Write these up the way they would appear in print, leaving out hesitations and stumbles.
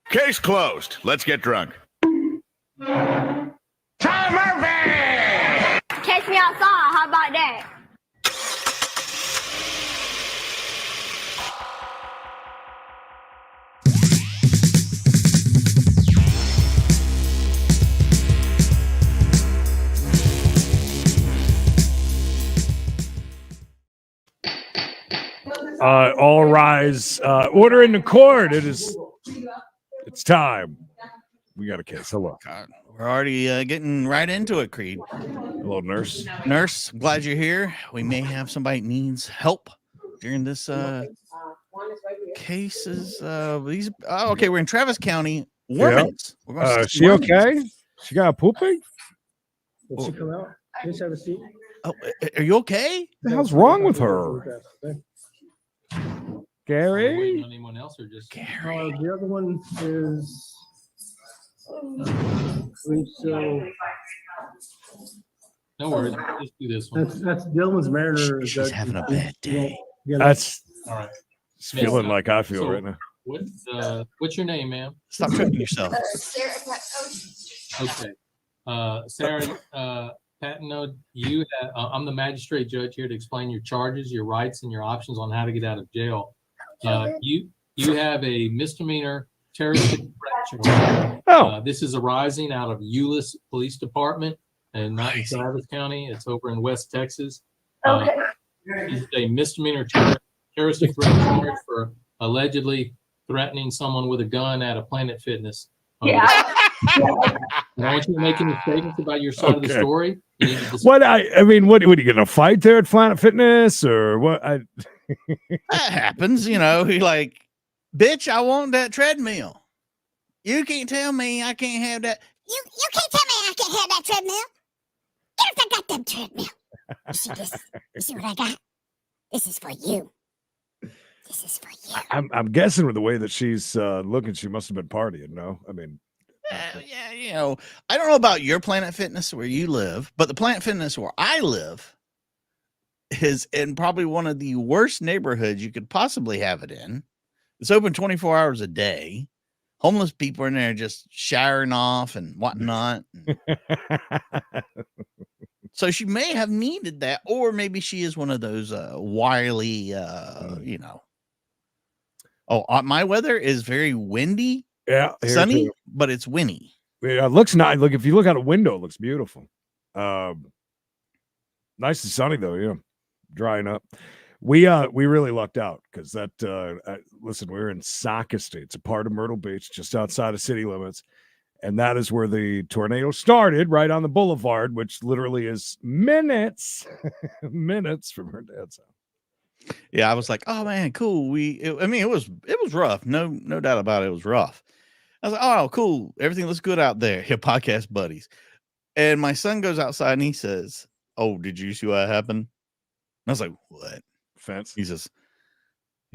Case closed. Let's get drunk. Tom Murphy! Catch me outside. How about that? All rise. Order in the court. It's time. We got a case. Hello. God, we're already getting right into it, Creed. Hello, nurse. Nurse, I'm glad you're here. We may have somebody that needs help during this cases. Okay, we're in Travis County. Warmans. Yeah. She okay? She got pooping? Did she come out? Please have a seat. Oh, are you okay? What the hell's wrong with her? Gary? Anyone else or just Gary? The other one is so. No worries. Just do this one. That's Dylan's Mariner. She's having a bad day. That's All right. it's feeling like I feel right now. What's your name, ma'am? Stop tripping yourself. Okay. Sarah Patino, I'm the magistrate judge here to explain your charges, your rights, and your options on how to get out of jail. You have a misdemeanor terroristic threat charge. This is arising out of Euless Police Department and not in Travis County. It's over in West Texas. It's a misdemeanor terroristic threat charge for allegedly threatening someone with a gun at a Planet Fitness. I want you to make any statements about your side of the story. What I mean, what are you gonna fight there at Planet Fitness or what? That happens, you know. He like, bitch, I want that treadmill. You can't tell me I can't have that. You can't tell me I can't have that treadmill. Get off that goddamn treadmill. You see this? You see what I got? This is for you. This is for you. I'm guessing with the way that she's looking, she must have been partying. No, I mean, yeah, you know, I don't know about your Planet Fitness where you live, but the Planet Fitness where I live is in probably one of the worst neighborhoods you could possibly have it in. It's open 24 hours a day. Homeless people are in there just showering off and whatnot. So she may have needed that, or maybe she is one of those wily, you know. Oh, my weather is very windy. Yeah, sunny, but it's windy. Yeah, it looks nice. Look, if you look out a window, it looks beautiful. Nice and sunny though. Yeah, drying up. We really lucked out because that. Listen, we're in Sauk Estate. It's a part of Myrtle Beach, just outside of city limits, and that is where the tornado started, right on the boulevard, which literally is minutes from her dad's house. Yeah, I was like, oh man, cool. It was rough. No doubt about it. It was rough. I was like, oh, cool. Everything looks good out there. Your podcast buddies. And my son goes outside and he says, oh, did you see what happened? And I was like, what? Fence? He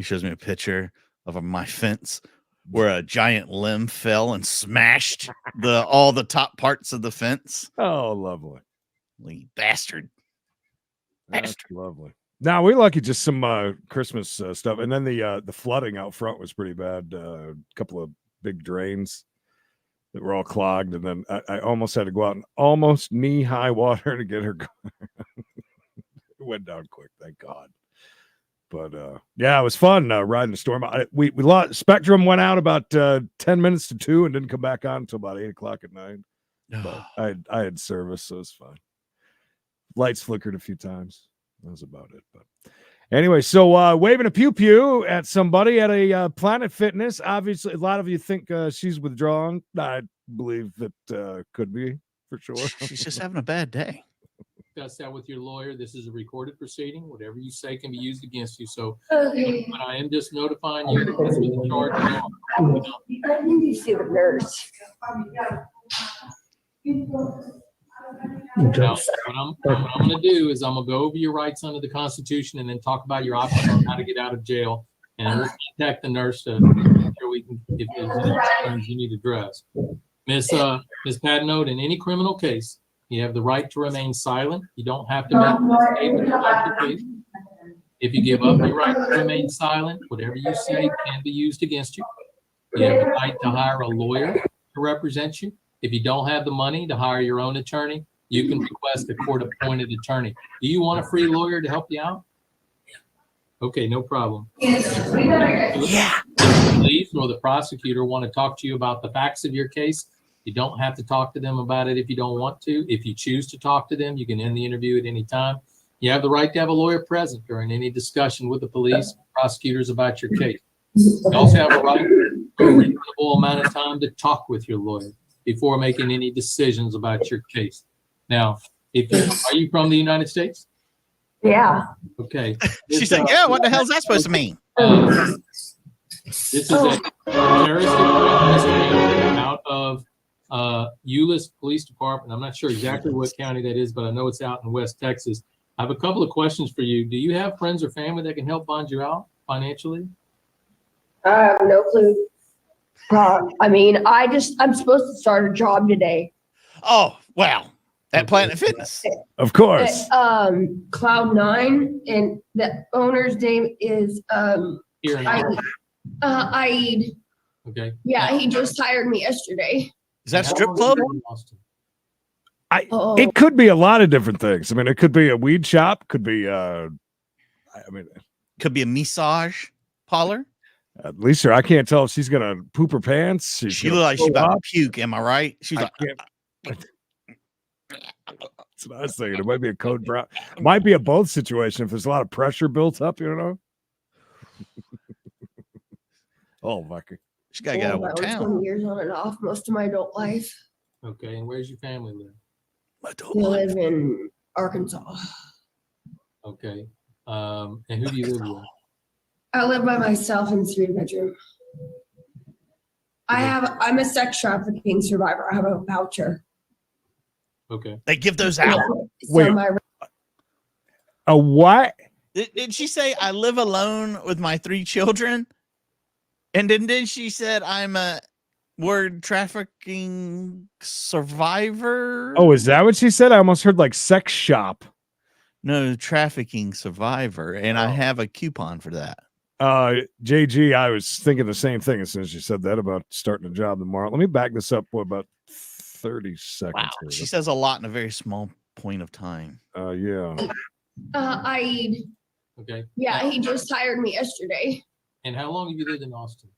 shows me a picture of my fence where a giant limb fell and smashed all the top parts of the fence. Oh, lovely. Bastard. That's lovely. Now we're lucky, just some Christmas stuff, and then the flooding out front was pretty bad. A couple of big drains that were all clogged, and then I almost had to go out in almost knee-high water to get her car. It went down quick, thank God. But yeah, it was fun riding the storm. We lost Spectrum went out about 10 minutes to 2 and didn't come back on until about 8 o'clock at night. But I had service, so it was fine. Lights flickered a few times. That was about it. But anyway, so waving a pew-pew at somebody at a Planet Fitness. Obviously, a lot of you think she's withdrawn. I believe that could be, for sure. She's just having a bad day. Discuss that with your lawyer. This is a recorded proceeding. Whatever you say can be used against you. So but I am just notifying you that that's what the charges are. I need to see the nurse. Now, what I'm going to do is I'm going to go over your rights under the Constitution and then talk about your options on how to get out of jail. And we'll contact the nurse to make sure we can, if there's any concerns you need addressed. Miss Patino, in any criminal case, you have the right to remain silent. You don't have to make a statement about the case. If you give up your right to remain silent, whatever you say can be used against you. You have the right to hire a lawyer to represent you. If you don't have the money to hire your own attorney, you can request a court-appointed attorney. Do you want a free lawyer to help you out? Okay, no problem. Yeah. The police or the prosecutor want to talk to you about the facts of your case. You don't have to talk to them about it if you don't want to. If you choose to talk to them, you can end the interview at any time. You have the right to have a lawyer present during any discussion with the police, prosecutors about your case. You also have a right to a reasonable amount of time to talk with your lawyer before making any decisions about your case. Now, are you from the United States? Yeah. Okay. She's like, yeah, what the hell is that supposed to mean? This is a terroristic threat misdemeanor out of Euless Police Department. I'm not sure exactly what county that is, but I know it's out in West Texas. I have a couple of questions for you. Do you have friends or family that can help bond you out financially? I have no clue. I mean, I'm supposed to start a job today. Oh, wow. At Planet Fitness. Of course. Cloud9, and the owner's name is Here in Aid. Okay. Yeah, he just hired me yesterday. Is that strip club? It could be a lot of different things. I mean, it could be a weed shop, could be Could be a massage parlor. At least I can't tell if she's gonna poop her pants. She looked like she about to puke. Am I right? She's like, that's what I was thinking. It might be a code brown. Might be a both situation if there's a lot of pressure built up, you know. Oh, Vicky. She got to get out of town. 20 years on and off most of my adult life. Okay, and where's your family live? We live in Arkansas. Okay. And who do you live with? I live by myself in 3-bedroom. I'm a sex trafficking survivor. I have a voucher. Okay. They give those out. So A what? Did she say I live alone with my 3 children? And then she said I'm a word trafficking survivor. Oh, is that what she said? I almost heard like sex shop. No, trafficking survivor, and I have a coupon for that. JG, I was thinking the same thing as soon as you said that about starting a job tomorrow. Let me back this up for about 30 seconds. Wow, she says a lot in a very small point of time. Yeah. Aid. Okay. Yeah, he just hired me yesterday. And how long have you lived in Austin?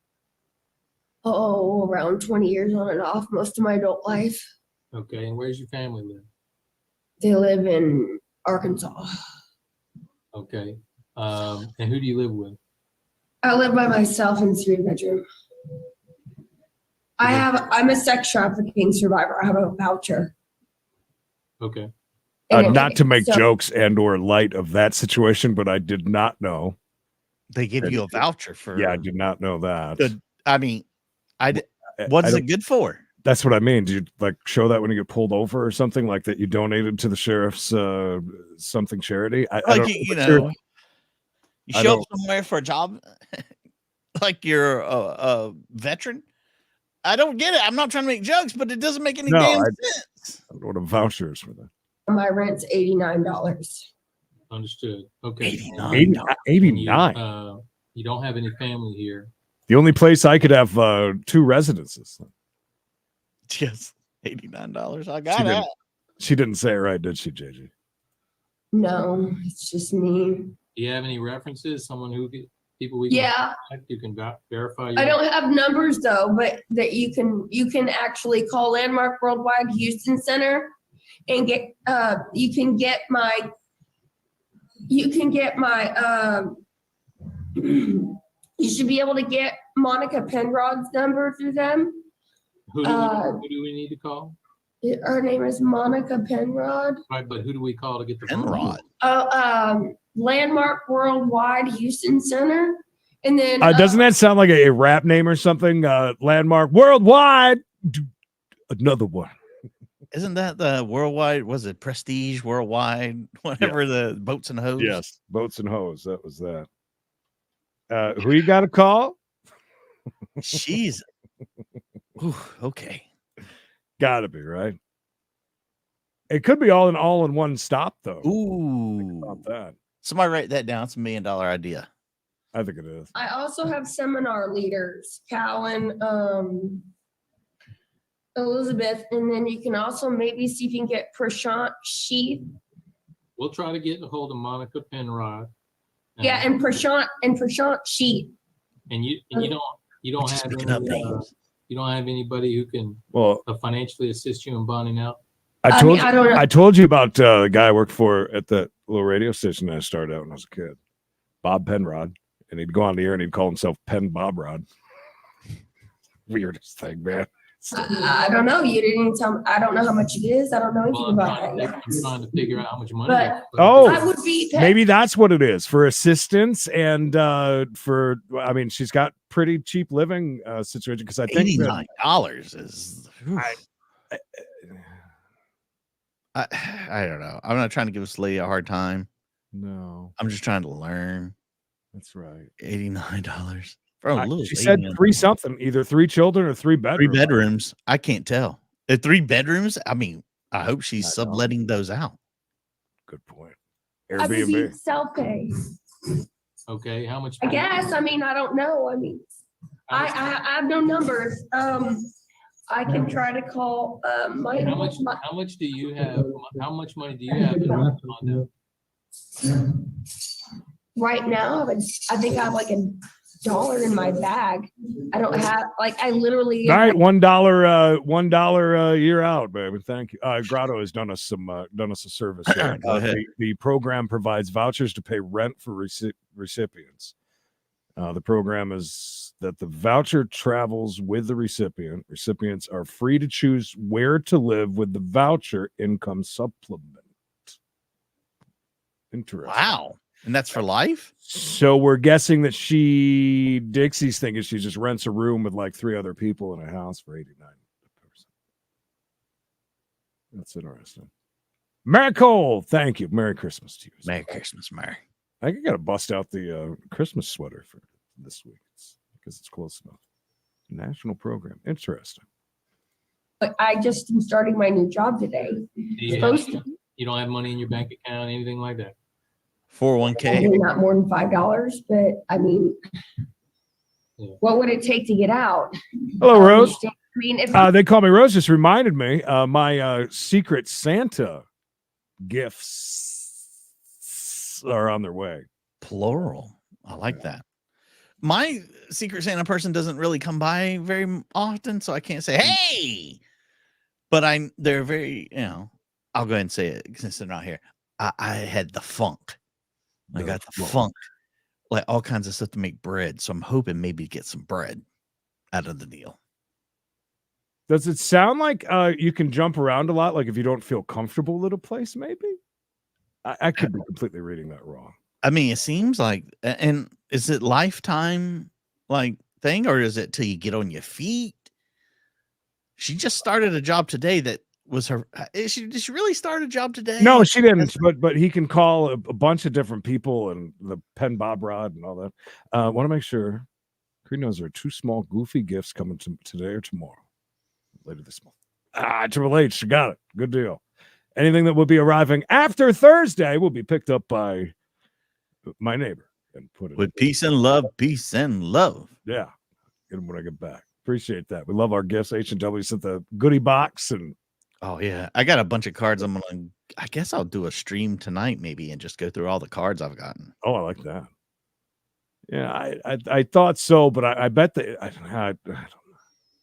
Oh, around 20 years on and off most of my adult life. Okay, and where's your family live? They live in Arkansas. Okay. And who do you live with? I live by myself in 3-bedroom. I'm a sex trafficking survivor. I have a voucher. Okay. Not to make jokes and or light of that situation, but I did not know. They give you a voucher for. Yeah, I did not know that. What is it good for? That's what I mean. Do you like show that when you get pulled over or something like that? You donated to the sheriff's something charity. You show up somewhere for a job, like you're a veteran. I don't get it. I'm not trying to make jokes, but it doesn't make any damn sense. I don't know what a voucher is for that. My rent's $89. Understood. Okay. 89. You don't have any family here. The only place I could have 2 residences. Just $89. I got it. She didn't say it right, did she, JJ? No, it's just me. Do you have any references? Someone who people we you can verify. I don't have numbers though, but that you can actually call Landmark Worldwide Houston Center and get you can get my you should be able to get Monica Penrod's number through them. Who do we need to call? Her name is Monica Penrod. Right, but who do we call to get the Penrod? Landmark Worldwide Houston Center. And then doesn't that sound like a rap name or something? Landmark Worldwide. Another one. Isn't that the worldwide? Was it Prestige Worldwide? Whatever the boats and hose. Yes, boats and hose. That was that. Who you got to call? Jeez. Ooh, okay. Got to be right. It could be all in one stop though. Ooh, about that. Somebody write that down. It's $1 million idea. I think it is. I also have seminar leaders, Callan, Elizabeth, and then you can also maybe see if you can get Prashant Sheath. We'll try to get a hold of Monica Penrod. Yeah, and Prashant Sheath. And you don't Just have picking up any, names. you don't have anybody who can Well, financially assist you in bonding out. I mean, I don't know. I told you about the guy I worked for at that little radio station that I started out when I was a kid, Bob Penrod, and he'd go on the air and he'd call himself Pen Bob Rod. Weirdest thing, man. I don't know. You didn't tell me. I don't know how much it is. I don't know anything Well, about that. I'm trying to figure out how much money. But- Oh, That would be maybe that's what it is for assistance and for. I mean, she's got pretty cheap living situation because I think that, $89 is. I don't know. I'm not trying to give this lady a hard time. no, I'm just trying to learn. that's right. $89. Bro, look, She said $89. 3 something, either 3 children or 3 bedrooms. 3 bedrooms. I can't tell. 3 bedrooms. I mean, I hope she's I know. subletting those out. Good point. I would be Airbnb. self-pay. Okay, how much? I guess. I mean, I don't know. I mean, I have no numbers. I can try to call How much do you have? How much money do you have in the condo? right now. I think I have like $1 in my bag. I don't have I literally. All right, $1 a year out, baby. Thank you. Grotto has done us a service here. Go ahead. The program provides vouchers to pay rent for recipients. The program is that the voucher travels with the recipient. Recipients are free to choose where to live with the voucher income supplement. Interesting. Wow. And that's for life? So we're guessing that Dixie's thing is she just rents a room with like 3 other people in a house for $89 a person. That's interesting. Mary Cole, thank you. Merry Christmas to you. Merry Christmas, Mary. I got to bust out the Christmas sweater for this week because it's close enough. National program. Interesting. I just am starting my new job today. You don't have money in your bank account, anything like that? 401k. Probably not more than $5, but I mean, what would it take to get out? Hello, Rose. I mean, if They call me Rose. Just reminded me my Secret Santa gifts are on their way. Plural. I like that. My Secret Santa person doesn't really come by very often, so I can't say, hey, but they're very, I'll go ahead and say it since they're not here. I had the funk. I got the funk, like all kinds of stuff to make bread. So I'm hoping maybe get some bread out of the deal. Does it sound like you can jump around a lot? Like if you don't feel comfortable at a place, maybe? I could be completely reading that wrong. I mean, it seems like, and is it lifetime like thing, or is it till you get on your feet? She just started a job today that was her. Did she really start a job today? No, she didn't. But he can call a bunch of different people and the Pen Bob Rod and all that. Want to make sure Creed knows there are 2 small goofy gifts coming today or tomorrow, later this month. Triple H, you got it. Good deal. Anything that will be arriving after Thursday will be picked up by my neighbor and put it With peace and love, peace and love. Yeah, get them when I get back. Appreciate that. We love our gifts. H&W sent the goodie box and. Oh yeah, I got a bunch of cards. I guess I'll do a stream tonight maybe and just go through all the cards I've gotten. Oh, I like that. Yeah, I thought so, but I bet that I don't know.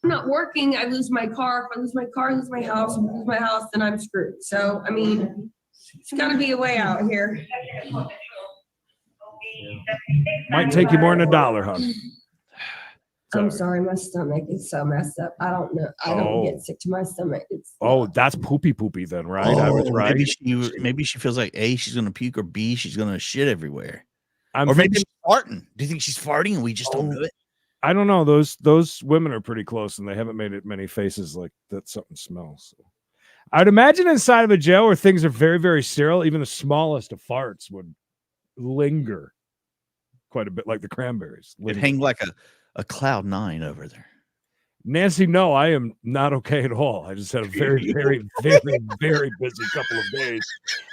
I'm not working, I lose my car. If I lose my car, I lose my house. If I lose my house, then I'm screwed. So, I mean, it's got to be a way out here. Might take you more than $1, hon. I'm sorry, my stomach is so messed up. I don't know. I don't Oh. get sick to my stomach. It's That's poopy then, right? I was right. Maybe she feels like A, she's gonna puke, or B, she's gonna shit everywhere. I'm Or maybe thinking- she's farting. Do you think she's farting and we just don't know it? I don't know. Those women are pretty close, and they haven't made it many faces like that. Something smells. So. I'd imagine inside of a jail where things are very, very sterile, even the smallest of farts would linger quite a bit, like the cranberries. It'd hang like a cloud 9 over there. Nancy, no, I am not okay at all. I just had a very, very, very, very busy couple of days,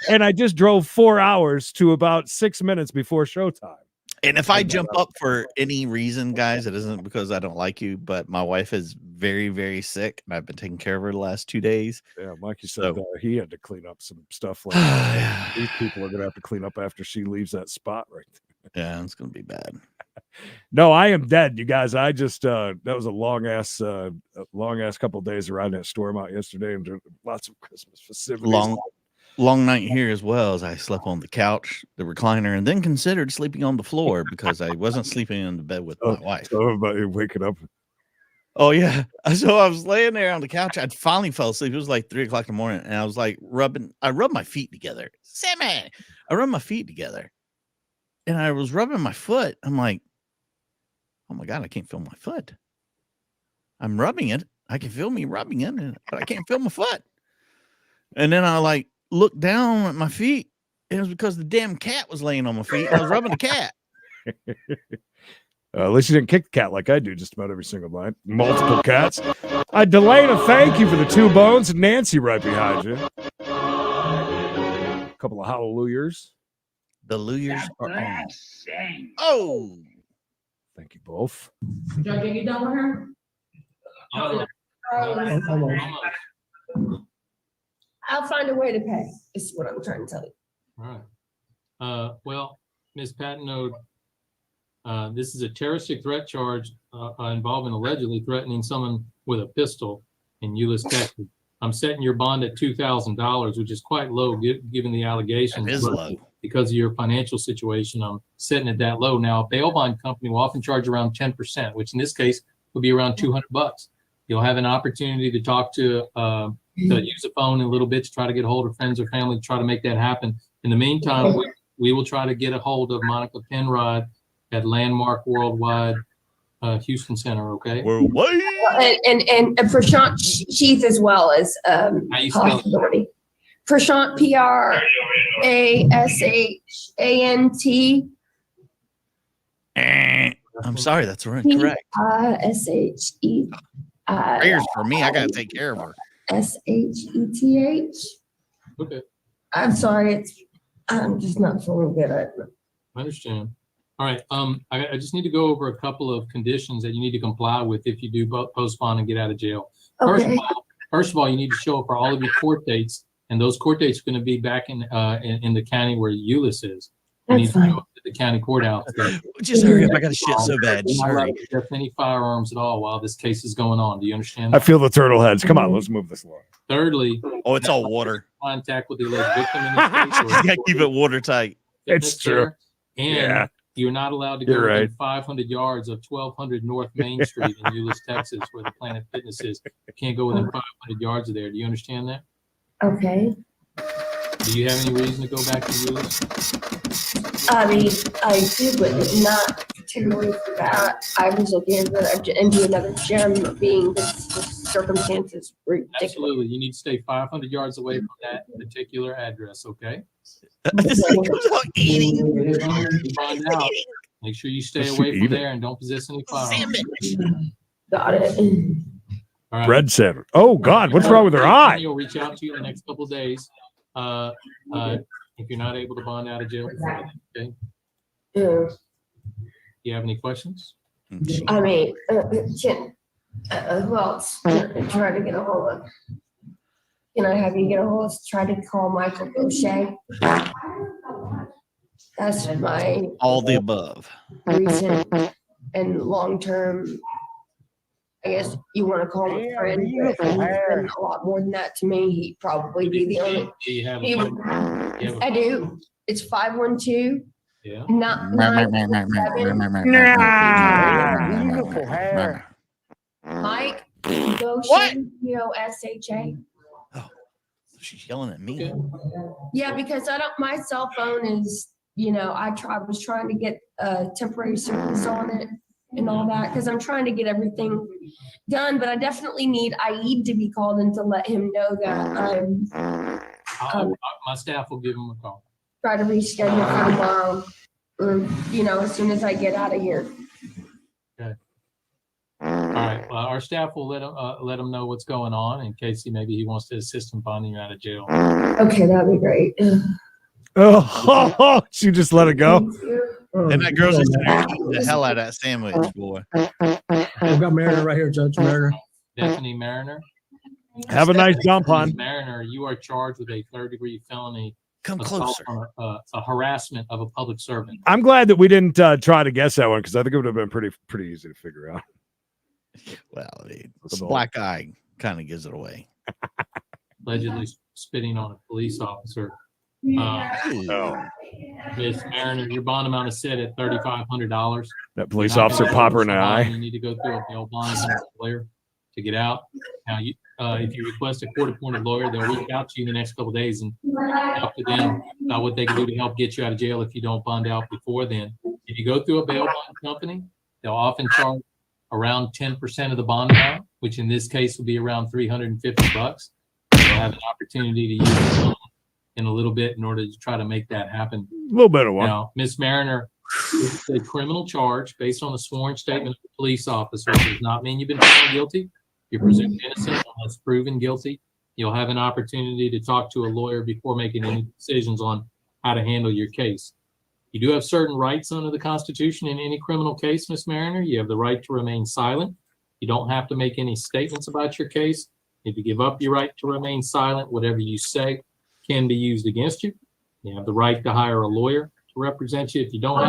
and I just drove 4 hours to about 6 minutes before showtime. And if I jump up for any reason, guys, it isn't because I don't like you, but my wife is very, very sick, and I've been taking care of her the last 2 days. Yeah, Mikey said So- he had to clean up some stuff. Like these people are gonna have to clean up after she leaves that spot right there. Yeah, it's gonna be bad. No, I am dead, you guys. I just that was a long ass couple of days around that storm out yesterday, and lots of Christmas festivities. Long night here as well, as I slept on the couch, the recliner, and then considered sleeping on the floor because I wasn't sleeping in the bed with my wife. So everybody waking up. Oh yeah. So I was laying there on the couch. I'd finally fell asleep. It was like 3 o'clock in the morning, and I was like I rubbed my feet together. Sammy, I rubbed my feet together, and I was rubbing my foot. I'm like, oh my God, I can't feel my foot. I'm rubbing it. I can feel me rubbing it, but I can't feel my foot. And then I like looked down at my feet. And it was because the damn cat was laying on my feet. And I was rubbing the cat. At least you didn't kick the cat like I do just about every single night. Multiple cats. Delana, thank you for the 2 bones. Nancy right behind you. A couple of hallelujahs. The luyers are on. Oh, thank you both. Judge, are you done with her? I'll find a way to pay. Is what I'm trying to tell you. All right. Well, Ms. Patino, this is a terroristic threat charge involving allegedly threatening someone with a pistol in Euless, Texas. I'm setting your bond at $2,000, which is quite low given the allegations. it is low. Because of your financial situation, I'm setting it that low. Now, a bail bond company will often charge around 10%, which in this case would be around $200. You'll have an opportunity to talk to use the phone in a little bit to try to get a hold of friends or family to try to make that happen. In the meantime, we will try to get a hold of Monica Penrod at Landmark Worldwide Houston Center. Okay. Worldwide. And Prashant Sheath as well as How you spell it? possibility. Prashant Prashant. I'm sorry, that's incorrect. She. Prayers for me. I gotta take care of her. Sheth. Okay. I'm sorry, I'm just not feeling good. I understand. All right. I just need to go over a couple of conditions that you need to comply with if you do postpone and get out of jail. Okay. First of all, you need to show up for all of your court dates, and those court dates are going to be back in the county where Euless is. You need That's to fine. show up at the county courthouse. Just hurry up. I got to shit so bad. You're Just not allowed hurry. to possess any firearms at all while this case is going on. Do you understand I that? feel the turtle heads. Come on, let's move this along. Thirdly, Oh, it's all water. contact with the alleged victim in this case. You gotta keep it watertight. It's true. And Yeah. you're not allowed to go You're within right. 500 yards of 1200 North Main Street in Euless, Texas, where the Planet Fitness is. You can't go within 500 yards of there. Do you understand that? Okay. Do you have any reason to go back to Euless? I mean, I do, but not particularly for that. I was looking into another gym, being the circumstances ridiculous. Absolutely. You need to stay 500 yards away from that particular address, okay? This thing goes out eating. Find out. Make sure you stay away from there and don't possess any firearms. Got it. All right. Bread center. Oh God, what's wrong with her eye? He'll reach out to you in the next couple of days. If you're not able to bond out of jail before then, okay? Yeah. Do you have any questions? I mean, who else? Try to get a hold of. Can I have you get a hold of? Try to call Michael O'Shea. That's my All the above. recent and long-term. I guess you want to call him a friend, but he's been a lot more than that to me. He'd probably be the only. Do you have He a would- phone? You have a I phone? do. It's 512 Yeah. not Mike Goshen, Gosha. She's yelling at me. Okay. Yeah, because my cell phone is, was trying to get temporary service on it and all that, because I'm trying to get everything done, but I definitely need Aid to be called in to let him know that I'm My staff will give him a call. trying to reschedule for tomorrow, or, as soon as I get out of here. All right. Well, our staff will let him know what's going on in case maybe he wants to assist him bonding you out of jail. Okay, that'd be great. Oh, she just let it go. Thank you. And that girl's just eating the hell out of that sandwich, boy. I've got Mariner right here, Judge Mariner. Stephanie Mariner. Have a nice dump Ms. on. Mariner, you are charged with a third-degree felony Come assault closer. on a harassment of a public servant. I'm glad that we didn't try to guess that one because I think it would have been pretty easy to figure out. Well, the Assault. black eye kind of gives it away. Allegedly spitting on a police officer. Oh, Ms. Mariner, your bond amount is set at $3,500. that police officer pop her in the eye. You need to go through a bail bond and a lawyer to get out. Now, if you request a court-appointed lawyer, they'll reach out to you in the next couple of days and talk to them about what they can do to help get you out of jail if you don't bond out before then. If you go through a bail bond company, they'll often charge around 10% of the bond amount, which in this case will be around $350. You'll have an opportunity to use it in a little bit in order to try to make that happen. A little bit of one. Now, Ms. Mariner, it's a criminal charge based on a sworn statement of the police officer. It does not mean you've been found guilty. You're presumed innocent unless proven guilty. You'll have an opportunity to talk to a lawyer before making any decisions on how to handle your case. You do have certain rights under the Constitution in any criminal case, Ms. Mariner. You have the right to remain silent. You don't have to make any statements about your case. If you give up your right to remain silent, whatever you say can be used against you. You have the right to hire a lawyer to represent you. If you don't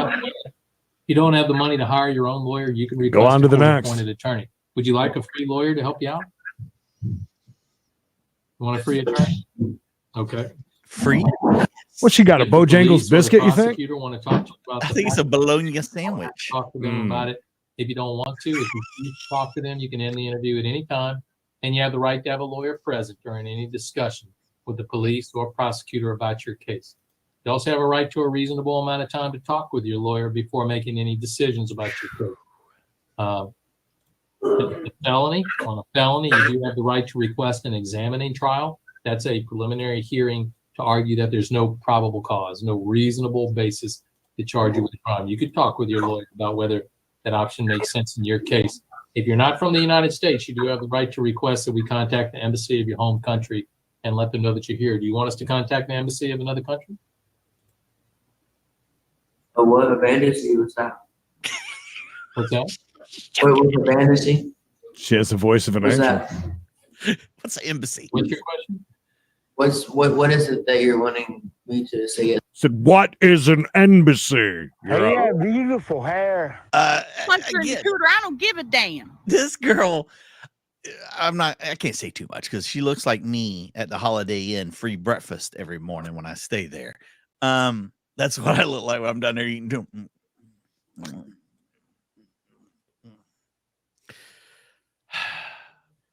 have the money to hire your own lawyer, you can request Go on to the a next. court-appointed attorney. Would you like a free lawyer to help you out? You want a free attorney? Okay. Free? What she got, a If the Bojangles police or the biscuit, you think? prosecutor want to talk to you about I the think it's a fact- bologna sandwich. Talk to them about it. If you don't want to, if you choose to talk to them, you can end the interview at any time. And you have the right to have a lawyer present during any discussion with the police or prosecutor about your case. You also have a right to a reasonable amount of time to talk with your lawyer before making any decisions about your case. On a felony, you do have the right to request an examining trial. That's a preliminary hearing to argue that there's no probable cause, no reasonable basis to charge you with a crime. You could talk with your lawyer about whether that option makes sense in your case. If you're not from the United States, you do have the right to request that we contact the embassy of your home country and let them know that you're here. Do you want us to contact the embassy of another country? What embassy was that? What's that? What was the embassy? She has the voice of an What's angel. that? What's the embassy? What's your question? What is it that you're wanting me to say? Said, what is an embassy? Hey, yeah, beautiful hair. Punch her in the Again, cooter. I don't give a damn. this girl, I can't say too much because she looks like me at the Holiday Inn free breakfast every morning when I stay there. That's what I look like when I'm down there eating.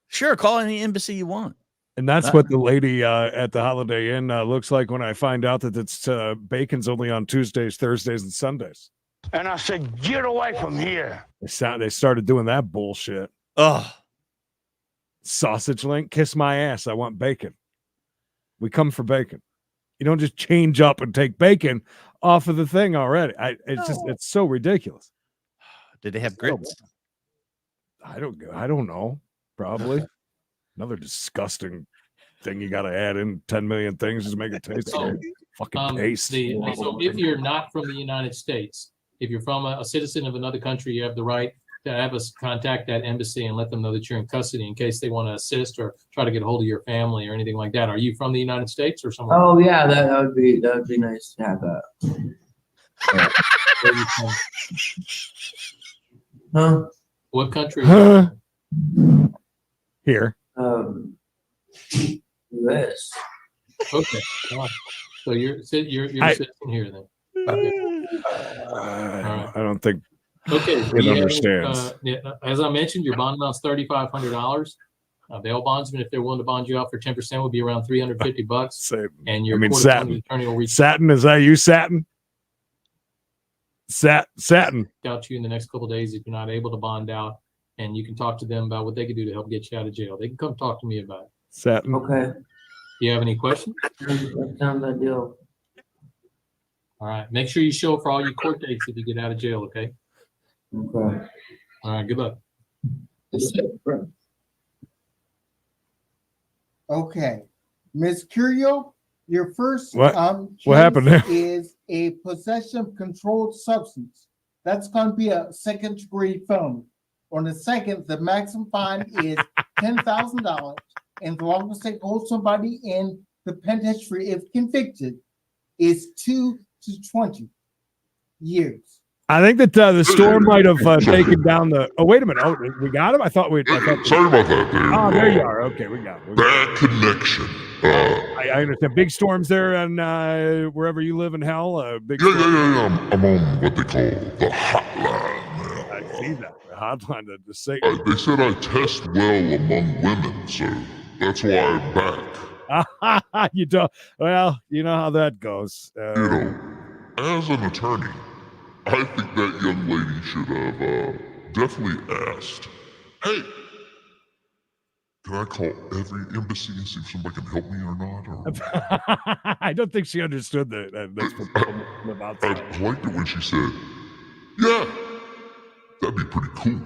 Sure, call any embassy you want. And that's what the lady at the Holiday Inn looks like when I find out that it's bacon's only on Tuesdays, Thursdays, and Sundays. And I said, get away from here. They started doing that bullshit. Oh, Sausage link, kiss my ass. I want bacon. We come for bacon. You don't just change up and take bacon off of the thing already. It's so ridiculous. did they have grits? I don't know. Probably another disgusting thing you got to add in 10 million things to make it taste good. Fucking taste. So if you're not from the United States, if you're from a citizen of another country, you have the right to have us contact that embassy and let them know that you're in custody in case they want to assist or try to get a hold of your family or anything like that. Are you from the United States or somewhere? Oh yeah, that would be nice to have that. Where are you from? Huh? What country? Huh? Here. U.S. Okay. All right. So you're a citizen here then. I don't think Okay. it understands. As I mentioned, your bond amount's $3,500. Bail bondsman, if they're willing to bond you out for 10%, would be around $350. Same. And your I mean, court-appointed attorney will reach Satin, is that you, Satin? Satin. out to you in the next couple of days if you're not able to bond out, and you can talk to them about what they can do to help get you out of jail. They can come talk to me about it. Satin. Okay. Do you have any questions? That sounds ideal. All right. Make sure you show up for all your court dates if you get out of jail, okay? Okay. All right. Good luck. Okay. Ms. Curio, Your first What case happened there? is a possession of controlled substance. That's going to be a second-degree felony. On the second, the maximum fine is $10,000, and the longest they hold somebody in the penitentiary, if convicted, is 2 to 20 years. I think that the storm might have taken down the. Oh, wait a minute! Oh, we got him. I thought we. Sorry about that, Dave. Oh, there you are. Okay, we got him. Bad connection. I understand. Big storms there, and wherever you live in hell, big. Yeah. I'm on what they call the hotline. I see that. The hotline that the say. They said I test well among women, so that's why I'm back. You don't. Well, you know how that goes. As an attorney, I think that young lady should have definitely asked, "Hey, can I call every embassy and see if somebody can help me or not?" Or... I don't think she understood that. I liked it when she said, "Yeah, that'd be pretty cool.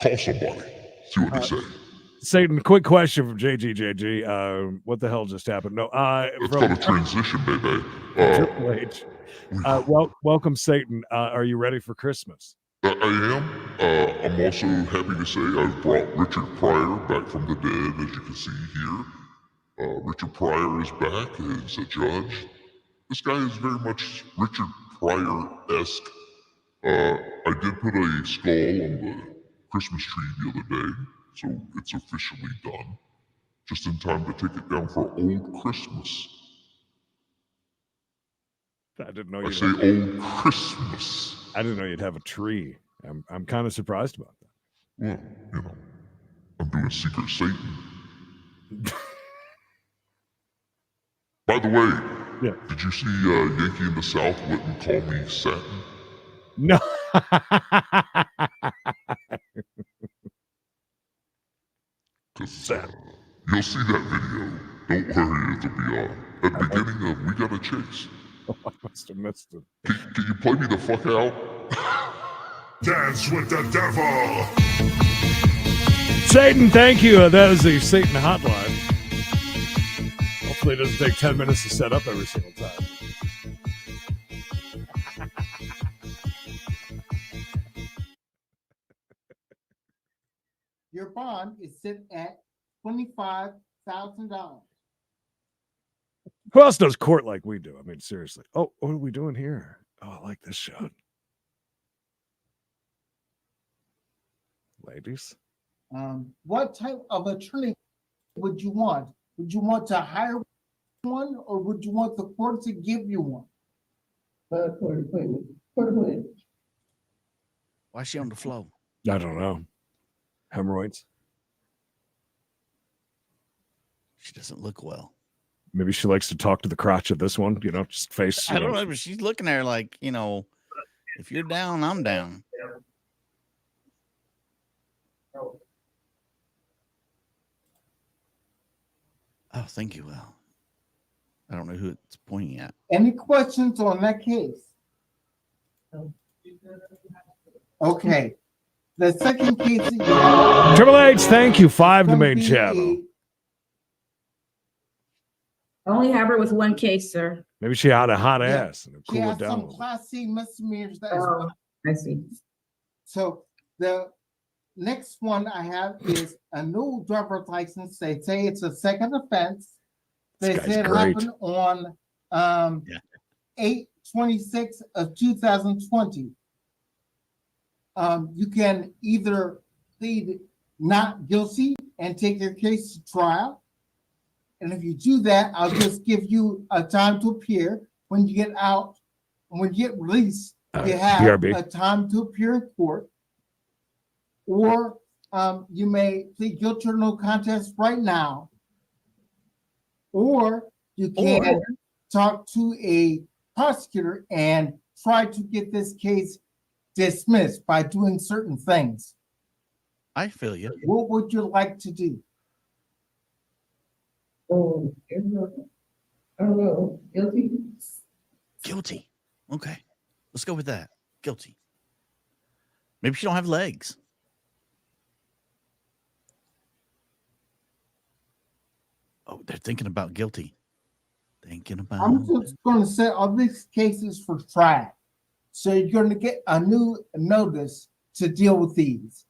Call somebody, see what they say." Satan, quick question from JGJG. What the hell just happened? No, it's called a transition, baby. Triple H. Welcome, Satan. Are you ready for Christmas? I am. I'm also happy to say I've brought Richard Pryor back from the dead, as you can see here. Richard Pryor is back as a judge. This guy is very much Richard Pryor-esque. I did put a skull on the Christmas tree the other day, so it's officially done. Just in time to take it down for Old Christmas. I didn't know I say Old Christmas. I didn't know you'd have a tree. I'm kind of surprised about that. Well, I'm doing Secret Satan. By the way, did you see Yankee in the South wouldn't call me Satin? No. You'll see that video. Don't worry, it'll be on. At the beginning of We Gotta Chase. Oh, I must have missed it. Can you play me the fuck out? Dance with the devil! Satan, thank you. That is the Satan hotline. Hopefully it doesn't take 10 minutes to set up every single time. Your bond is set at $25,000. Who else does court like we do? I mean, seriously. Oh, what are we doing here? Oh, I like this shot. Ladies. What type of attorney would you want? Would you want to hire one, or would you want the court to give you one? Court appointment. Why is she on the floor? I don't know. Hemorrhoids. She doesn't look well. Maybe she likes to talk to the crotch of this one, just face. I don't know, but she's looking at her like, if you're down, I'm down. Oh, thank you. Well, I don't know who it's pointing at. Any questions on that case? Okay. The second case. Triple H, thank you. 5 to main channel. I only have her with one case, sir. Maybe she had a hot ass and She cool has it down. some Class C misdemeanors. I see. So the next one I have is a new driver's license. They say it's a second offense. They say it happened on 8/26 of 2020. You can either plead not guilty and take your case to trial. And if you do that, I'll just give you a time to appear. When you get out, when you get released, you have BRB. a time to appear in court. Or you may plead guilty or no contest right now. Or you can talk to a prosecutor and try to get this case dismissed by doing certain things. I feel you. What would you like to do? Oh, I don't know. Guilty? Guilty. Okay. Let's go with that. Guilty. Maybe she don't have legs. Oh, they're thinking about guilty. thinking about. I'm just gonna set all these cases for trial. So you're gonna get a new notice to deal with these.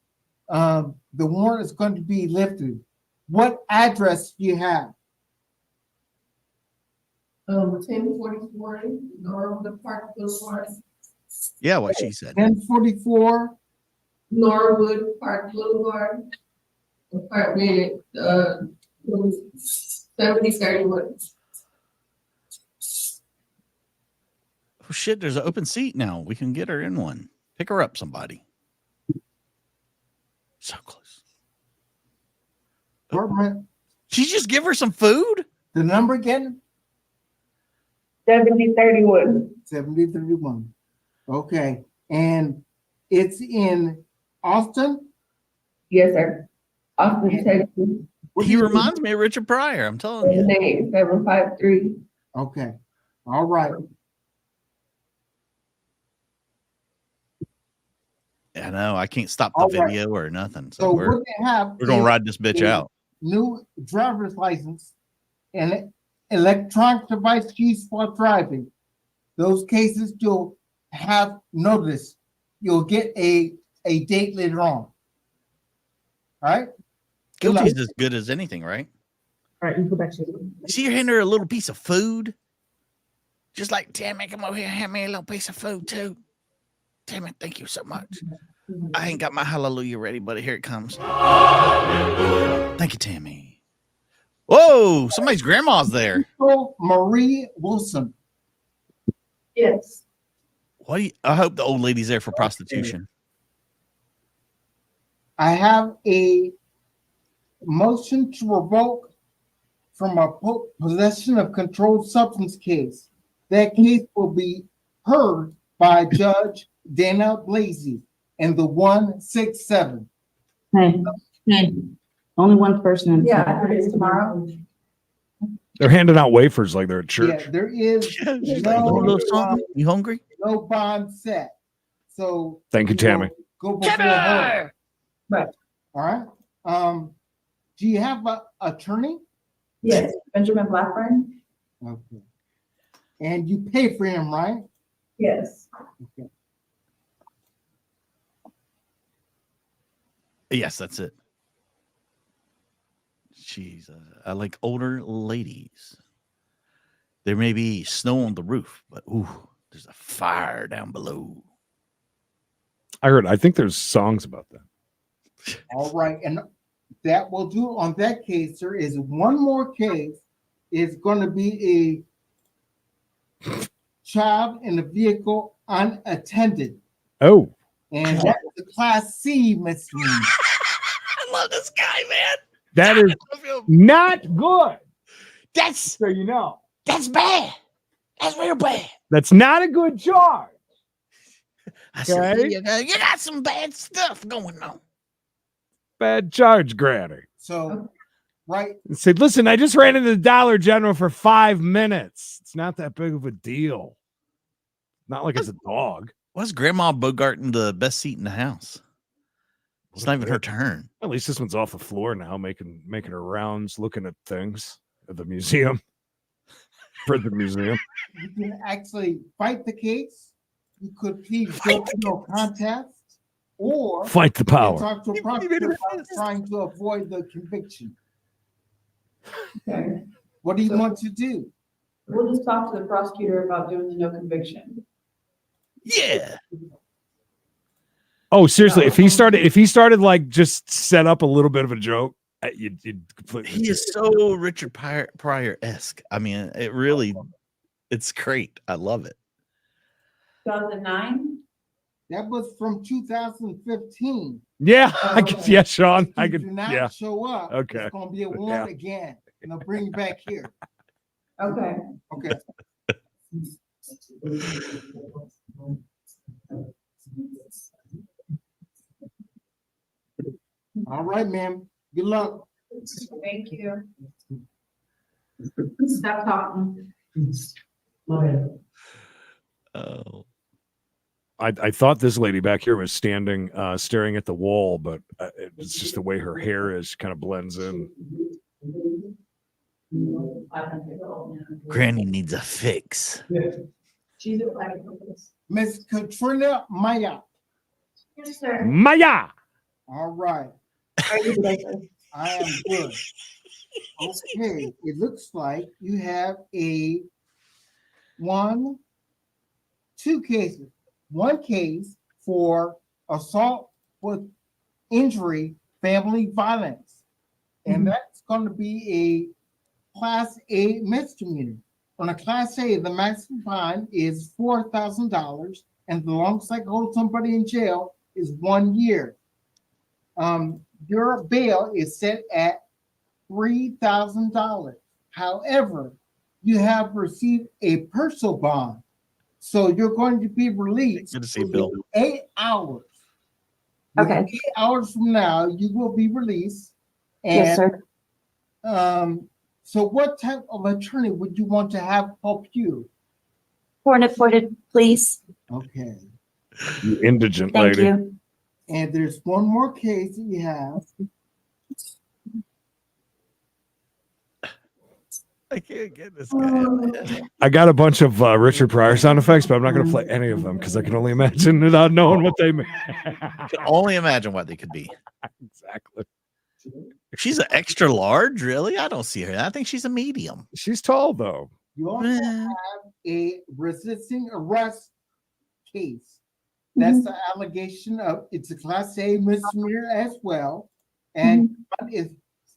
The warrant is going to be lifted. What address do you have? 1044 Norwood Park Boulevard. Yeah, what she said. 1044 Norwood Park Boulevard. Apartment, 7031. Oh shit, there's an open seat now. We can get her in one. Pick her up, somebody. So close. apartment. She just give her some food? The number again? 7031. 7031. Okay. And it's in Austin? Yes, sir. Austin, Texas. He reminds me of Richard Pryor, I'm telling you. Name 753. Okay. All right. I know, I can't stop the All right. video or nothing. So, So we're what they have gonna is ride this bitch a out. new driver's license and electronic device use while driving. Those cases you'll have notice. You'll get a date later on. All right? Good luck. Guilty's as good as anything, right? All right, you go back to You see her handing her a little piece of food? Just like, Tammy, come over here and hand me a little piece of food too. Tammy, thank you so much. I ain't got my hallelujah ready, but here it comes. Thank you, Tammy. Whoa, somebody's grandma's there. Marie Wilson. Yes. What do you, I hope the old lady's there for prostitution. I have a motion to revoke from a possession of controlled substance case. That case will be heard by Judge Dana Blasey in the 167. Hey, only one person. Yeah, it is tomorrow. They're handing out wafers like they're at church. Yeah, there is She's like, "You want a little something? You hungry?" no bond set. So Thank you, Tammy. Go before her. Right. All right. Do you have an attorney? Yes, Benjamin Blackburn. Okay. And you pay for him, right? Yes. Okay. Yes, that's it. Jeez, I like older ladies. There may be snow on the roof, but ooh, there's a fire down below. I think there's songs about that. All right. And that will do on that case. There is one more case. It's going to be a child in a vehicle unattended. Oh, And that's the Class C misdemeanor. I love this guy, man. that is not good. That's So you know. that's bad. That's real bad. That's not a good charge. I said, Okay. you got some bad stuff going on. Bad charge, Granny. So, right. Say, listen, I just ran into the Dollar General for 5 minutes. It's not that big of a deal. Not like it's a dog. Why's Grandma Bogarting the best seat in the house? It's not even her turn. At least this one's off the floor now, making her rounds, looking at things at the museum. For the museum. You can actually fight the case. You could plead guilty no contest, or Fight the you can power. talk to a prosecutor about trying to avoid the conviction. Okay. What do you want to do? We'll just talk to the prosecutor about doing the no conviction. Yeah. Oh, seriously, if he started like just set up a little bit of a joke, you'd completely. He is so Richard Pryor-esque. I mean, it really, it's great. I love it. 2009? That was from 2015. Yeah, I could, yeah, Sean. I If you could, do not yeah. show up, Okay. it's gonna be a warrant again, and they'll bring you back here. Okay. Okay. All right, ma'am. Good luck. Thank you. Stop talking. Oh, I thought this lady back here was standing, staring at the wall, but it's just the way her hair is, kind of blends in. Granny needs a fix. Miss Katrina Maya. Yes, sir. Maya. All right. How are you today, sir? I am good. Okay, it looks like you have two cases. One case for assault with injury, family violence. And that's going to be a Class A misdemeanor. On a Class A, the maximum fine is $4,000, and the longest I can hold somebody in jail is 1 year. Your bail is set at $3,000. However, you have received a personal bond, so you're going to be released Good to see Bill. in 8 hours. Okay. Within 8 hours from now, you will be released. And, Yes, sir. So what type of attorney would you want to have help you? Court appointed, please. Okay. You indigent Thank lady. you. And there's one more case that you have. I can't get this guy out of my head. I got a bunch of Richard Pryor sound effects, but I'm not going to play any of them because I can only imagine not knowing what they mean. I can only imagine what they could be. Exactly. She's an extra large, really? I don't see her. I think she's a medium. She's tall though. You also have a resisting arrest case. That's the allegation of, it's a Class A misdemeanor as well, and it's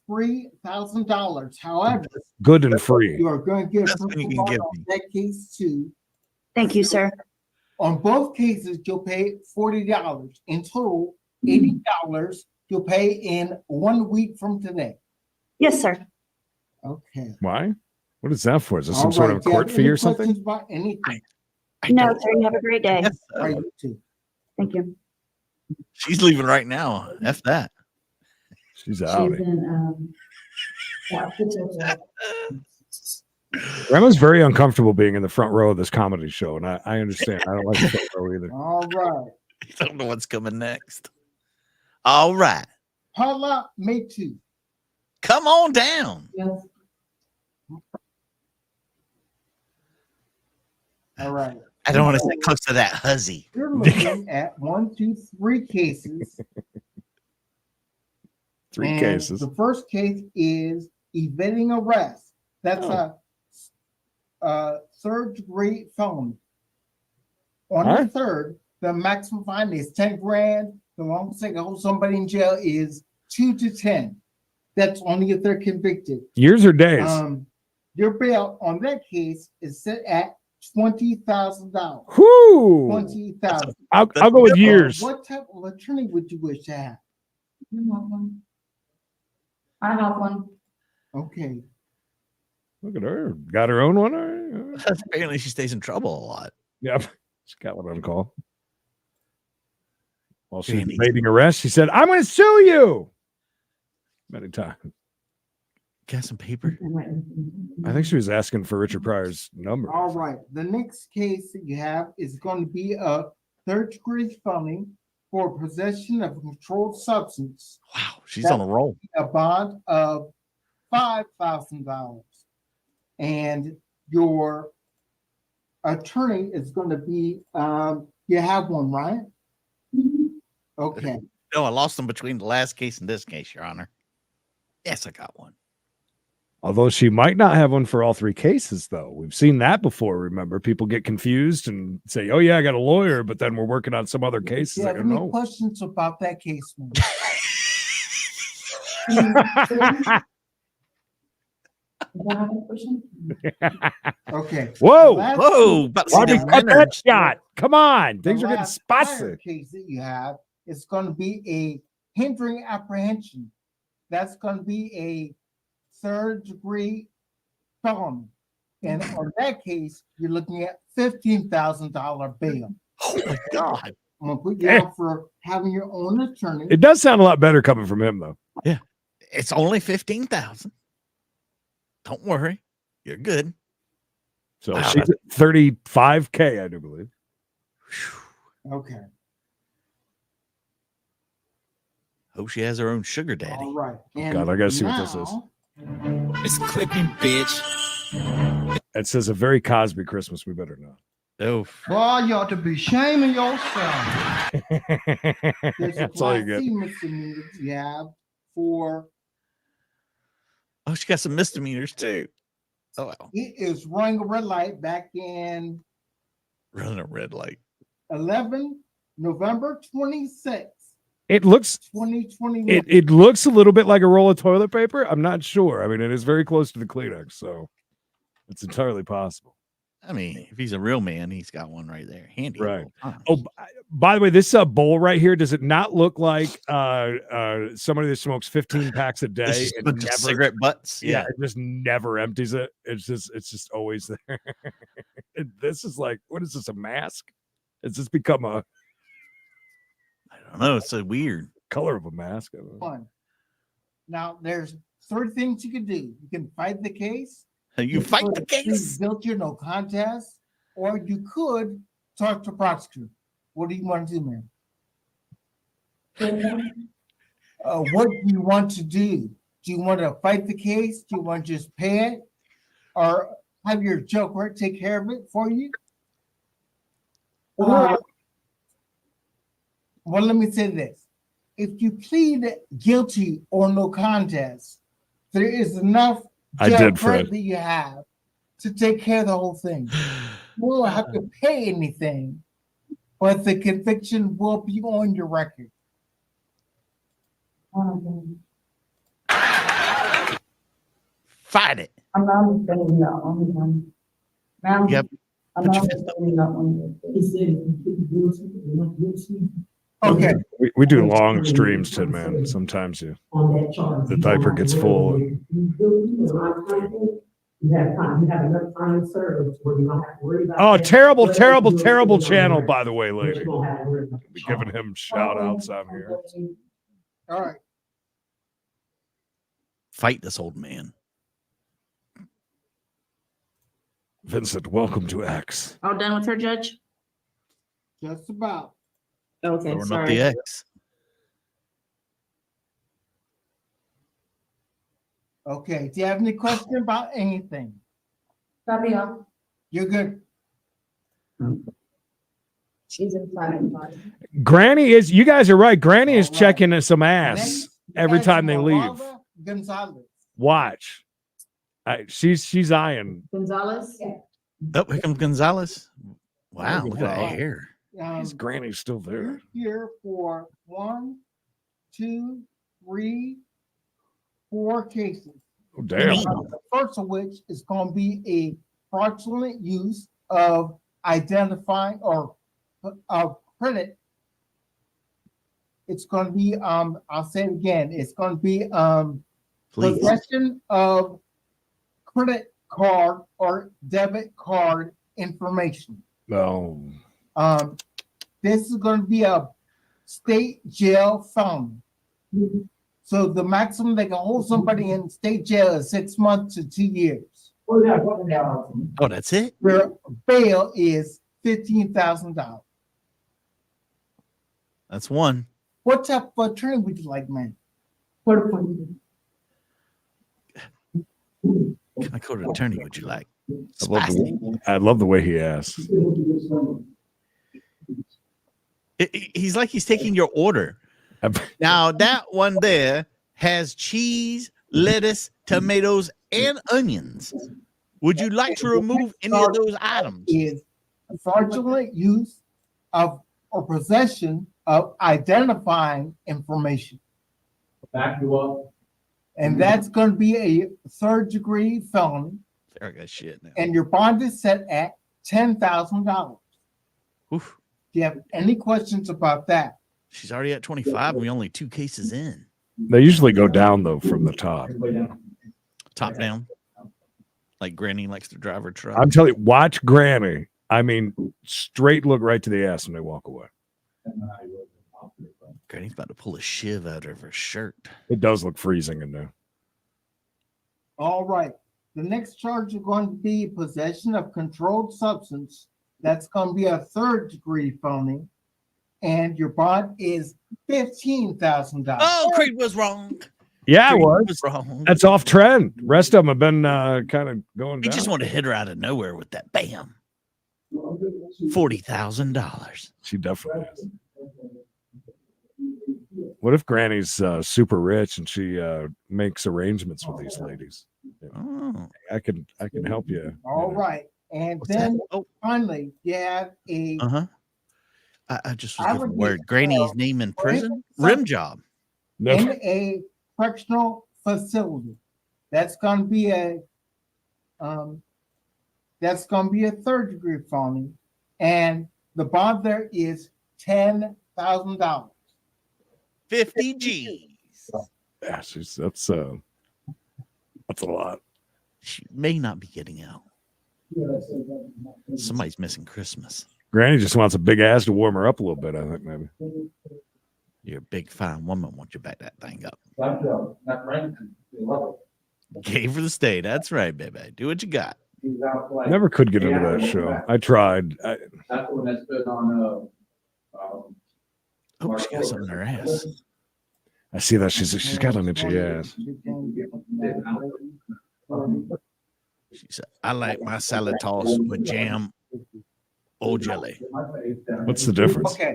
$3,000. However, Good and free. you are going to get Best thing you can give me. that case too. Thank you, sir. On both cases, you'll pay $40. In total, $80 you'll pay in 1 week from today. Yes, sir. Okay. Why? What is that for? Is this All some sort right, of do you court have fee any or something? questions about anything? No, sir. You have a great day. Yes, All right, you too. Thank you. she's leaving right now. F that. She's out. in, Grandma's very uncomfortable being in the front row of this comedy show, and I understand. I don't like the front row either. All right. I don't know what's coming next. All right. Paula Metu. Come on down. All right. I don't want to sit close to that huzzy. You're looking at 1, 2, 3 cases. Three And cases. The first case is evading arrest. That's a third-degree felony. On the third, the maximum fine is 10 grand. The longest they can hold somebody in jail is 2 to 10. That's only if they're convicted. Years or days? Your bail on that case is set at $20,000. Whoo! $20,000. I'll go with years. What type of attorney would you wish to have? I have one. Okay. Look at her. Got her own one. All right. Apparently, she stays in trouble a lot. Yep. She's got one on call. While she's Granny. evading arrest, she said, I'm going to sue you. Many times. Got some paper? I think she was asking for Richard Pryor's number. All right. The next case that you have is going to be a third-degree felony for possession of a controlled substance. Wow, she's on a roll. A bond of $5,000. And your attorney is going to be, you have one, right? Okay. No, I lost them between the last case and this case, Your Honor. Yes, I got one. Although she might not have one for all three cases, though. We've seen that before, remember? People get confused and say, oh, yeah, I got a lawyer, but then we're working on some other cases. Yeah, I don't any know. questions about that case? Okay. Whoa. Last Whoa. case- About to Why see we them cut that innards. shot? Come on. The Things are getting last prior spicy. case that you have is going to be a hindering apprehension. That's going to be a third-degree felony. And on that case, you're looking at $15,000 bail. Oh, my God. I'm going to put you out for having your own attorney. It does sound a lot better coming from him, though. Yeah. It's only 15,000. Don't worry. You're good. So Wow, she's at 35K, I do believe. Okay. Hope she has her own sugar daddy. All right. And God, I gotta see what this is. now It's clipping, bitch. It says a very Cosby Christmas. We better not. Oh, Boy, you ought to be shaming yourself. There's a That's all you Class C get. misdemeanors you have for oh, she got some misdemeanors too. Oh, wow. it is running a red light back in Running a red light. November 26th, It looks 2021. it looks a little bit like a roll of toilet paper. I'm not sure. I mean, it is very close to the Kleenex, so it's entirely possible. I mean, if he's a real man, he's got one right there, handy. Right. Oh, by the way, this bowl right here, does it not look like somebody that smokes 15 packs a day It's and just never cigarette butts. yeah, Yeah. it just never empties it. It's just always there. This is like, what is this, a mask? It's just become a I don't know. It's so weird. color of a mask. I don't know. Fun. Now, there's 3 things you can do. You can fight the case. You fight the case. Guilty or no contest, or you could talk to prosecutor. What do you want to do, man? What do you want to do? Do you want to fight the case? Do you want to just pay it, or have your joker take care of it for you? Well, let me say this: if you plead guilty or no contest, there is enough I jail did, credit Fred. that you have to take care of the whole thing. You won't have to pay anything, but the conviction will be on your record. Fight it. I'm not understanding that one. Ma'am, Yep. I'm Put not your fist understanding that one. He said, Okay. We do long streams, Ted, man. Sometimes the diaper gets full. You have enough time served where you don't have to worry about. Oh, that. terrible, Whatever terrible, you do, terrible you don't channel, have- by the way, you lady. don't have to worry about Be giving him shout outs on here. All right. Fight this old man. Vincent, welcome to X. All done with her, Judge? Just about. Okay, Throwing up sorry. the X. Okay. Do you have any question about anything? Fabio, You're good. she's inside. Granny is, you guys are right. Granny is All right. checking some ass Next, every that's time they leave. Marva Gonzalez. Watch. She's eyeing. Gonzalez? Yeah. Oh, here comes Gonzalez. Wow, Oh, look at that wow. hair. His granny's still there. You're here for 1, 2, 3, 4 cases. Oh, damn. The first of which is going to be a fraudulent use of identifying or credit. It's going to be I'll say it again. It's going to be Please. possession of credit card or debit card information. No. This is going to be a state jail felony. So the maximum they can hold somebody in state jail is 6 months to 2 years. Oh, that's it? Their bail is $15,000. That's one. What type of attorney would you like, man? What kind of court attorney would you like? I love the way he asks. He's like he's taking your order. Now that one there has cheese, lettuce, tomatoes, and onions. Would you like to remove any of those items? Is fraudulent use of or possession of identifying information. Back you up. And that's going to be a 3rd-degree felony. I got shit now. And your bond is set at $10,000. Do you have any questions about that? She's already at 25 and we only 2 cases in. They usually go down, though, from the top. Top down. Like Granny likes to drive her truck. I'm telling you, watch Granny. I mean, straight look right to the ass when they walk away. Granny's about to pull a shiv out of her shirt. It does look freezing in there. All right. The next charge is going to be possession of controlled substance. That's going to be a 3rd-degree felony. And your bond is $15,000. Oh, Creed was wrong. Yeah, it Green was. wrong. That's off trend. Rest of them have been kind of going He down. just wanted to hit her out of nowhere with that bam. $40,000. She definitely is. What if Granny's super rich and she makes arrangements with these ladies? Oh. I can help you. All right. And What's then that? Oh, finally, you have a uh-huh. I just was I given a would word. need, Granny's name in prison? Rim job. in a correctional facility. That's going to be a third degree felony, and the bond there is $10,000. 50 G's. Yeah, that's a lot. She may not be getting out. Somebody's missing Christmas. Granny just wants a big ass to warm her up a little bit, I think, maybe. You're a big fine woman. Won't you back that thing up? Gave her the stay. That's right, baby. Do what you got. Never could get into that show. I tried. Oh, she got something in her ass. I see that she's got an itchy ass. She said, I like my salad tossed with jam or jelly. What's the difference? Okay.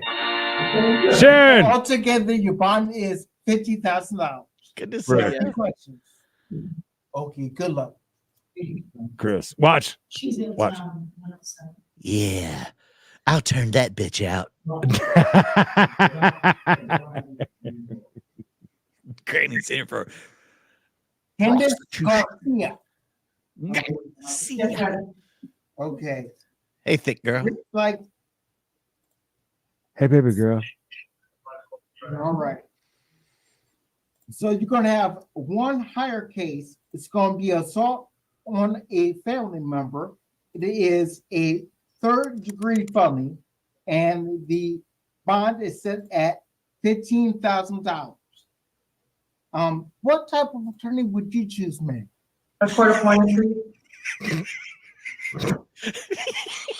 Sharon! Altogether, your bond is $50,000. Good to see Right. you. Questions? Okay, good luck. Chris, watch. Watch. Yeah. I'll turn that bitch out. Granny's here for Candace Garcia. Garcia. Okay. Hey, thick girl. Looks like, Hey, baby girl. all right. So you're going to have one higher case. It's going to be assault on a family member. It is a third degree felony, and the bond is set at $15,000. What type of attorney would you choose, ma'am? A court appointed.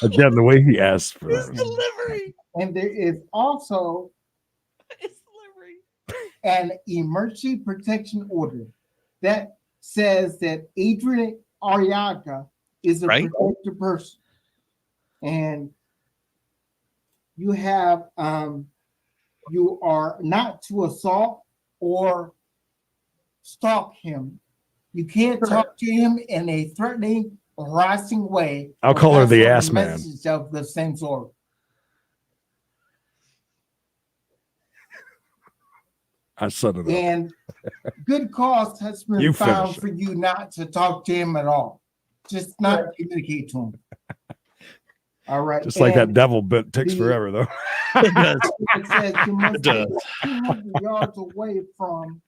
Again, the way he asked for His it. delivery. And there is also His delivery. an emergency protection order that says that Adrian Ariaga is a Right. protected person. And you have you are not to assault or stalk him. You can't talk to him in a threatening, harassing way. I'll call her the That's ass a man. message of the same sort. I set it up. And good cause has been You found finish it. for you not to talk to him at all. Just not communicate to him. All right. Just like that and devil bit takes the- forever, though. It does. It says you must It be does. 200 yards away from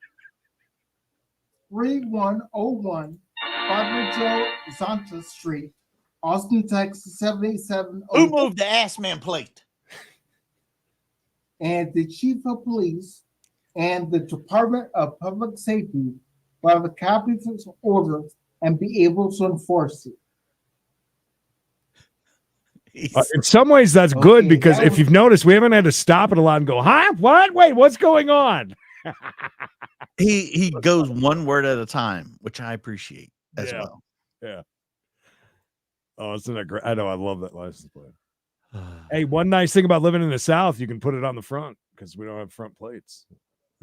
3101 Barbara Zonta Street, Austin, Texas, 78702. Who moved the ass man plate? And the chief of police and the Department of Public Safety will have a copy of this order and be able to enforce it. In some ways, that's good Okay, because that if was- you've noticed, we haven't had to stop it a lot and go, huh? What? Wait, what's going on? He goes one word at a time, which I appreciate as Yeah. well. Yeah. Oh, isn't that great? I know. I love that license plate. Hey, one nice thing about living in the South, you can put it on the front because we don't have front plates.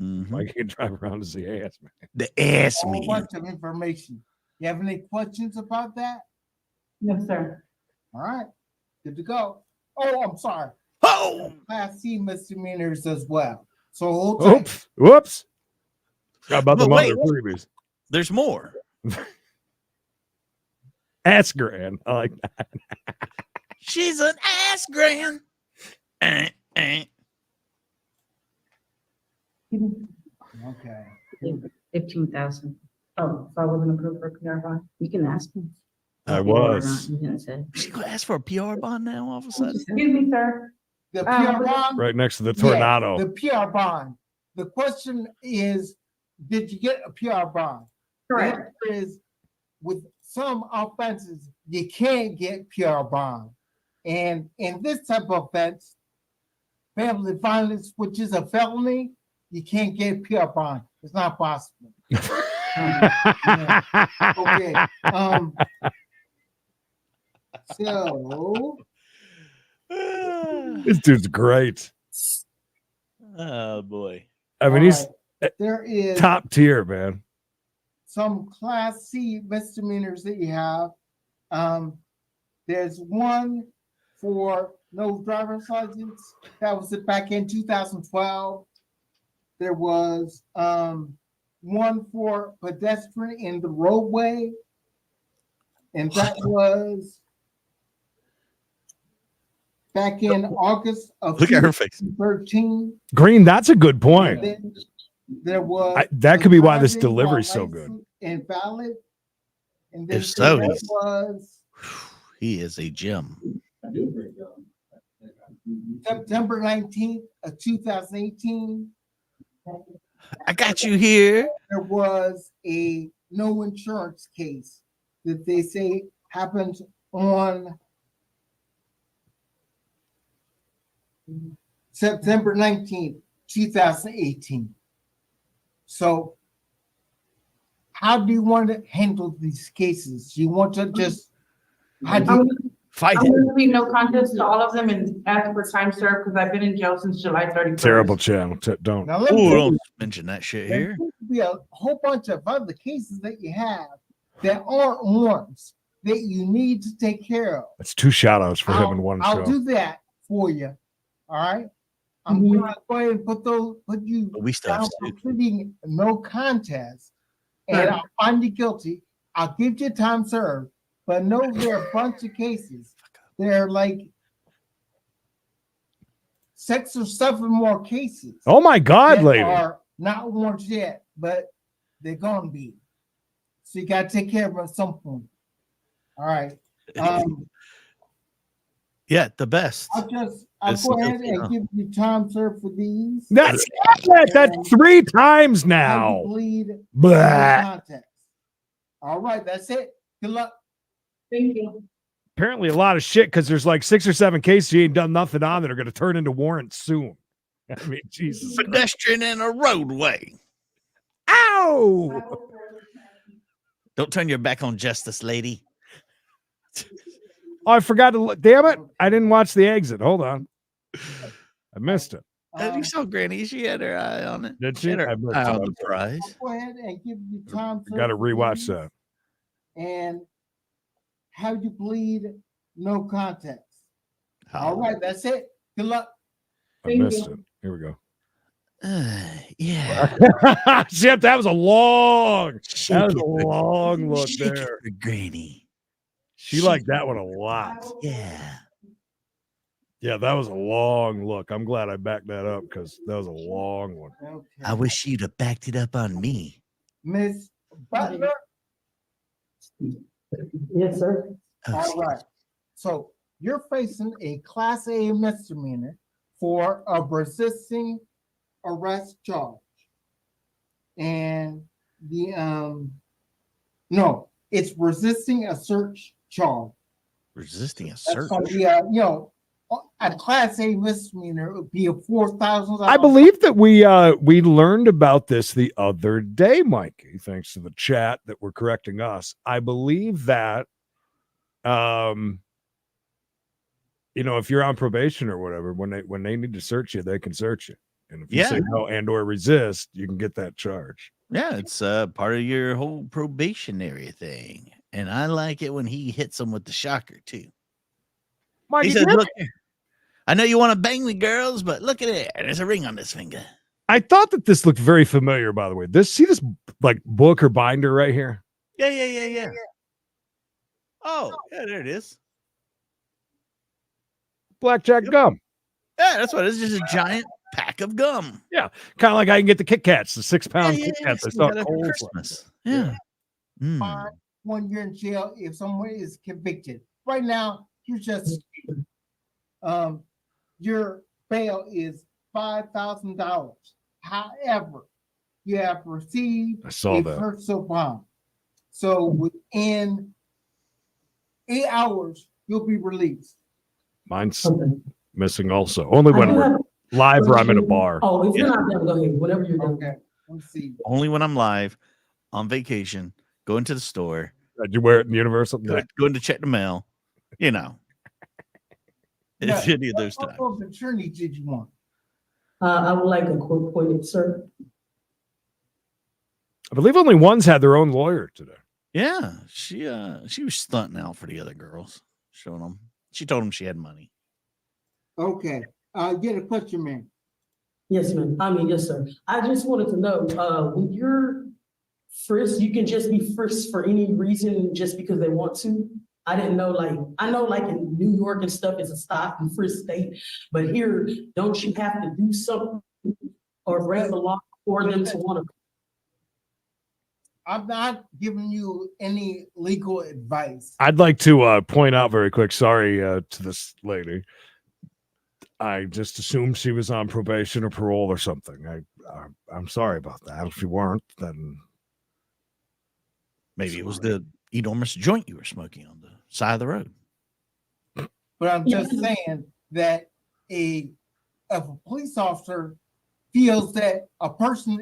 Mhm. Like you can drive around to see ass man. The ass A whole man. bunch of information. You have any questions about that? No, sir. All right, good to go. Oh, I'm sorry. Oh, Class C misdemeanors as well. So hold tight. Oops. Whoops. Forgot about the But wait, other freebies. there's more. Ass grand. I like that. She's an ass grand. Eh. Okay. 15,000. Oh, if I wasn't approved for a PR bond, you can ask me. I If you are or was. not, you can say. She gonna ask for a PR bond now all of a sudden. Excuse me, sir. The PR bond? Right next to the Yeah, tornado. the PR bond. The question is, did you get a PR bond? Correct. The answer is, with some offenses, you can't get PR bond. And in this type of offense, family violence, which is a felony, you can't get PR bond. It's not possible. Yeah. Okay. So This dude's great. Oh boy. I mean, all he's right. There is top tier, man. some Class C misdemeanors that you have. There's one for no driver's license. That was back in 2012. There was one for pedestrian in the roadway, and that was back in August of Look at her face. 2013. Green, that's a good point. Then there was That could be why this driving delivery's while so good. license Invalid. And then If so, there he's- was He is a gem. September 19th of 2018. I got you here. There was a no insurance case that they say happened on September 19th, 2018. So how do you want to handle these cases? Do you want to just fight I'm it? gonna be no contest to all of them and ask for time served because I've been in jail since July 31st. Terrible channel. Don't. now let Ooh, me don't mention that shit there here. could be a whole bunch of other cases that you have that aren't ones that you need to take care of. That's 2 shout outs for him in one I'll show. do that for you. All right. I'm gonna go ahead and put you We still have down to for pleading no contest, and I'll find you guilty. I'll give you time served, but know there are a bunch of cases. There are like 6 or 7 more cases. Oh my God, that lady. are not ones yet, but they're gonna be. So you gotta take care of them at some point. All right. Yeah, the best. I'll It's go ahead guilty, and huh? give you time served for these. That's it. That's 3 times How now. you plead no Blah. contest. All right, that's it. Good luck. Thank you. Apparently a lot of shit because there's like 6 or 7 cases you ain't done nothing on that are going to turn into warrants soon. I mean, Jesus. Pedestrian in a roadway. Ow! Don't turn your back on justice, lady. Oh, I forgot to look. Damn it. I didn't watch the exit. Hold on. I missed it. You saw Granny. She had her eye on it. Did she? Had her I missed eye it. on the prize. I'll go ahead and give you time I got to served for rewatch these that. and have you plead no contest. All right, that's it. Good luck. I missed it. Here we go. Yeah. Shit, that was a long look Shake it there. for Granny. She liked that one a lot. Yeah. Yeah, that was a long look. I'm glad I backed that up because that was a long one. Okay. I wish you'd have backed it up on me. Miss Butler. Yes, sir. All right. So you're facing a Class A misdemeanor for a resisting arrest charge. And it's resisting a search charge. Resisting a That's search. gonna be a Class A misdemeanor would be a $4,000. I believe that we learned about this the other day, Mikey, thanks to the chat that were correcting us. I believe that if you're on probation or whatever, when they need to search you, they can search you. And if you say no and or resist, you can get that charge. Yeah, it's part of your whole probationary thing. And I like it when he hits them with the shocker too. Mikey, He says, look here. I know you want to bang the girls, but look at it. There's a ring on this finger. I thought that this looked very familiar, by the way. See this like book or binder right here? Yeah. Oh, yeah, there it is. Blackjack gum. Yeah, that's what it is. Just a giant pack of gum. Yeah, kind of like I can get the Kit Kats, the 6-pound Yeah, Kit Kats. I you saw got it for Kohl's. Christmas. Yeah. Mm. Fine 1 year in jail if someone is convicted. Right now, you're just your bail is $5,000. However, you have received I saw a that. personal bond. So within 8 hours, you'll be released. Mine's missing also. Only when we're live or I'm in a bar. Oh, if you're not done, go ahead. Whenever you're done. Okay. Let's see. Only when I'm live, on vacation, going to the store, Did you wear it in Universal? going to check the mail. You know, it's any of those times. What attorney did you want? I would like a court appointed, sir. I believe only one's had their own lawyer today. Yeah, she was stunting out for the other girls, showing them. She told them she had money. Okay. Get a question, man. Yes, ma'am. Yes, sir. I just wanted to know, when you're frisked, you can just be frisked for any reason just because they want to? I didn't know, I know in New York and stuff, it's a stop and frisk state, but here, don't you have to do something or break the law for them to want to? I'm not giving you any legal advice. I'd like to point out very quick, sorry to this lady. I just assumed she was on probation or parole or something. I'm sorry about that. If you weren't, then maybe it was the enormous joint you were smoking on the side of the road. But I'm just saying that if a police officer feels that a person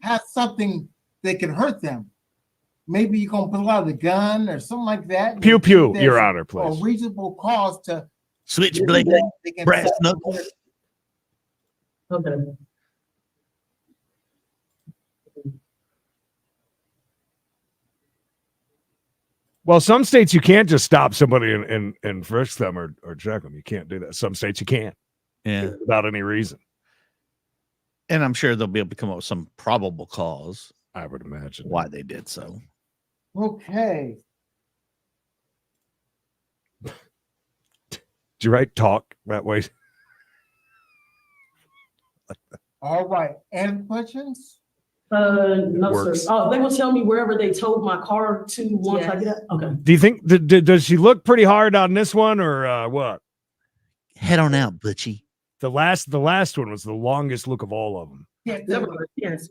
has something that can hurt them, maybe you're gonna pull out a gun or something like that. Pew pew, There's Your Honor, please. A reasonable cause to switchblade, brass knuckles. Okay. Well, some states you can't just stop somebody and frisk them or check them. You can't do that. Some states you can't. Yeah. Without any reason. And I'm sure they'll be able to come up with some probable cause. I would imagine why they did so. Okay. Do you write talk that way? All right. Any questions? No, Works. sir. Oh, they will tell me wherever they towed my car to once I get out. Okay. Do you think does she look pretty hard on this one or what? Head on out, Butchie. The last one was the longest look of all of them. Yes.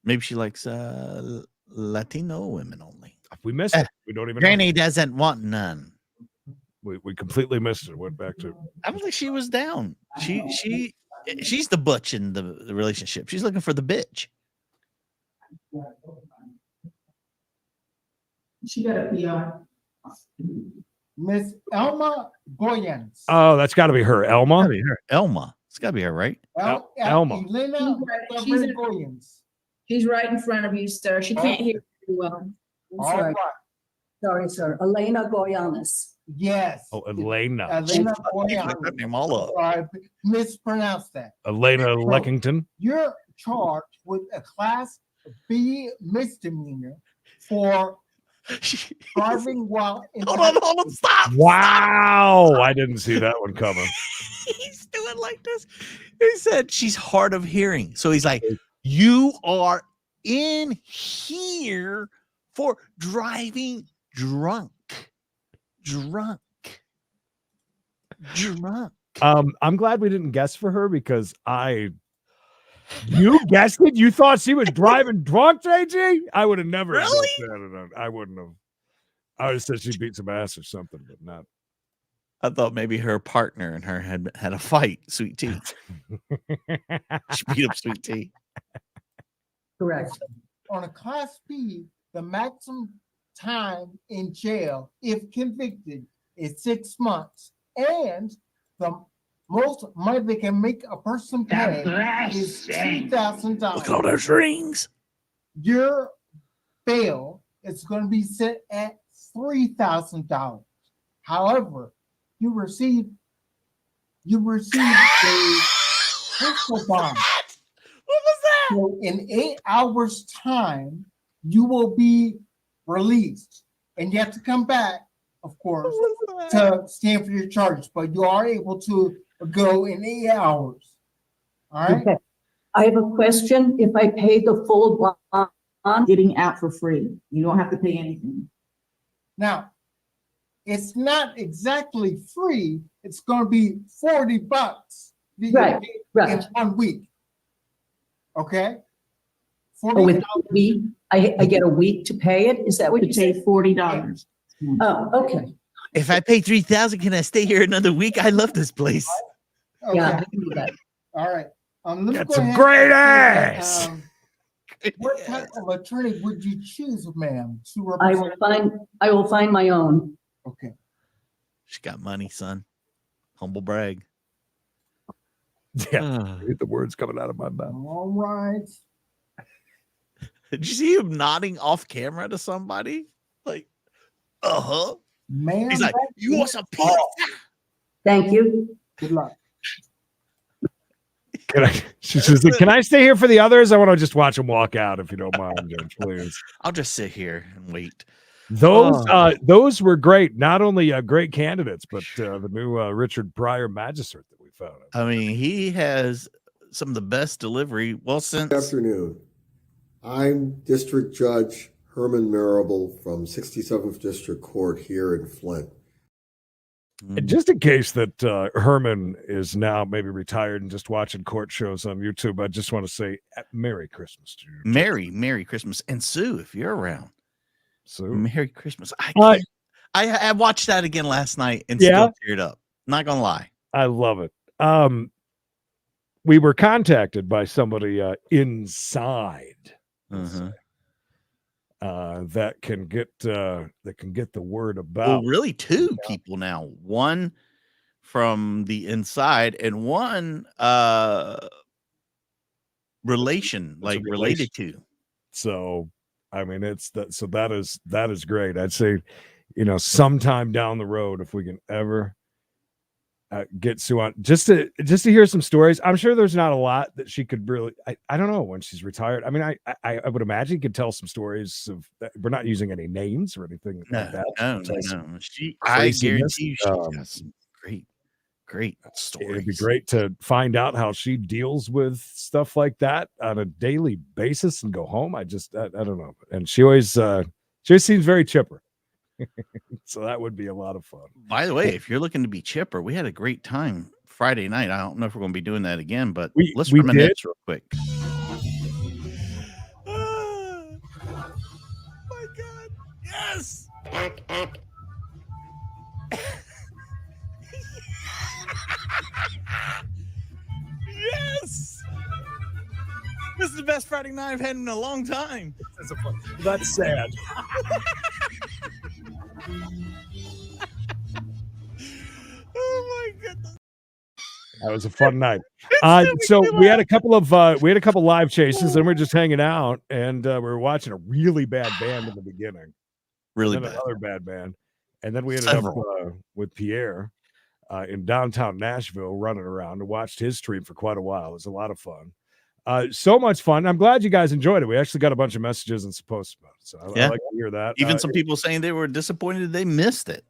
Maybe she likes Latino women only. We missed it. We don't even Granny know. doesn't want none. We completely missed it. Went back to I don't think she was down. She's the butch in the relationship. She's looking for the bitch. She got a PR. Miss Elma Goyans. Oh, that's got to be her. Elma. Gotta be her. Elma. It's got to be her, right? Elma. Elena She's in- Goyans. She's right in front of you, sir. She can't hear you well. All right. Sorry, sir. Elena Goyanis. Yes. Oh, Elena. Elena You fucked that name all up. I mispronounced that. Elena Leckington. You're charged with a Class B misdemeanor for driving while Hold on, stop. Wow. I didn't see that one coming. He's doing like this. He said she's hard of hearing. So he's like, you are in here for driving drunk. I'm glad we didn't guess for her because you guessed it. You thought she was driving drunk, JG? I would have never. Really? I wouldn't have. I would have said she beat some ass or something, but not. I thought maybe her partner and her had a fight, Sweet Tea. She beat up Sweet Tea. Correct. on a Class B, the maximum time in jail, if convicted, is 6 months. And the most money they can make a person pay is $2,000. Look at all those rings. Your bail is going to be set at $3,000. However, you receive a fiscal bond. What was that? So in 8 hours' time, you will be released, and you have to come back, of course, to stand for your charges. But you are able to go in 8 hours. All right. Okay. I have a question. If I pay the full bond, Getting out for free. You don't have to pay anything. Now, it's not exactly free. It's going to be $40 Right, right. in 1 week. Okay. oh, with a week, I get a week to pay it? Is that what To you pay said? $40. Oh, okay. If I pay $3,000, can I stay here another week? I love this place. Okay. Yeah, I can do that. All right. Let's Got go some ahead great and- ass. What type of attorney would you choose, ma'am, to I represent? will find my own. Okay. She got money, son. Humble brag. Yeah, read the words coming out of my mouth. All right. Did you see him nodding off camera to somebody? Like, Ma'am, he's like, you want some pizza? Thank you. Good luck. She says, "Can I stay here for the others? I want to just watch them walk out, if you don't mind, Judge, please." I'll just sit here and wait. Those were great. Not only great candidates, but the new Richard Pryor magistrate that we found. I mean, he has some of the best delivery. Well, since Good afternoon. I'm District Judge Herman Marable from 67th District Court here in Flint. And just in case that Herman is now maybe retired and just watching court shows on YouTube, I just want to say Merry Christmas to you. Merry Christmas. And Sue, if you're around, Sue, Merry Christmas. I watched that again last night and still teared up. Not gonna lie. I love it. We were contacted by somebody inside that can get the word about. Well, really, two people now. One from the inside and one related to. So I mean, that is great. I'd say, sometime down the road, if we can ever get Sue on, just to hear some stories. I'm sure there's not a lot that she could really. I don't know when she's retired. I mean, I would imagine you could tell some stories of. We're not using any names or anything like that. No. I guarantee you, she has some great stories. It'd be great to find out how she deals with stuff like that on a daily basis and go home. I don't know. And she always seems very chipper. So that would be a lot of fun. By the way, if you're looking to be chipper, we had a great time Friday night. I don't know if we're going to be doing that again, but let's reminisce real quick. Oh my God. Yes. Yes. This is the best Friday night I've had in a long time. That's sad. Oh my goodness. That was a fun night. So we had a couple live chases, and we're just hanging out, and we were watching a really bad band in the beginning. Really bad. Another bad band, and then we ended up with Pierre in downtown Nashville running around and watched his stream for quite a while. It was a lot of fun. So much fun. I'm glad you guys enjoyed it. We actually got a bunch of messages and posts about it. So I like to hear that. Even some people saying they were disappointed they missed it.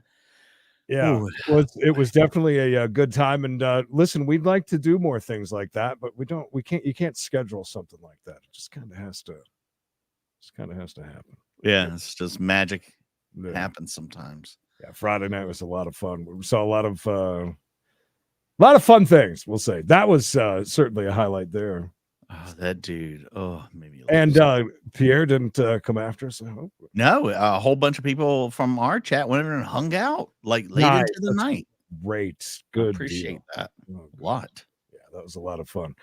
Yeah, it was definitely a good time. And listen, we'd like to do more things like that, but you can't schedule something like that. It just kind of has to happen. Yeah, it's just magic happens sometimes. Yeah, Friday night was a lot of fun. We saw a lot of fun things. We'll say that was certainly a highlight there. Oh, that dude. Oh, maybe. And Pierre didn't come after us, I hope. No, a whole bunch of people from our chat went over and hung out like late into the night. Great. Good. I appreciate that a lot. Yeah, that was a lot of fun.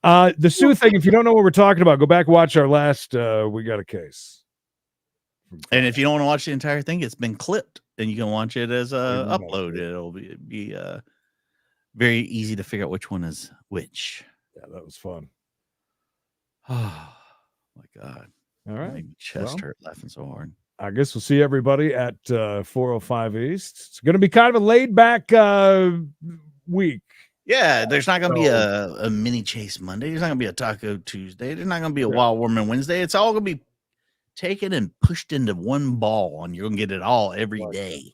The Sue thing, if you don't know what we're talking about, go back and watch our last We Got a Case. And if you don't want to watch the entire thing, it's been clipped and you can watch it as a upload. It'll be very easy to figure out which one is which. Yeah, that was fun. Oh my God. All right. My chest hurt laughing so hard. I guess we'll see everybody at 405 East. It's going to be kind of a laid back week. Yeah, there's not going to be a mini chase Monday. There's not going to be a Taco Tuesday. There's not going to be a Wild Woman Wednesday. It's all going to be taken and pushed into one ball, and you're going to get it all every day.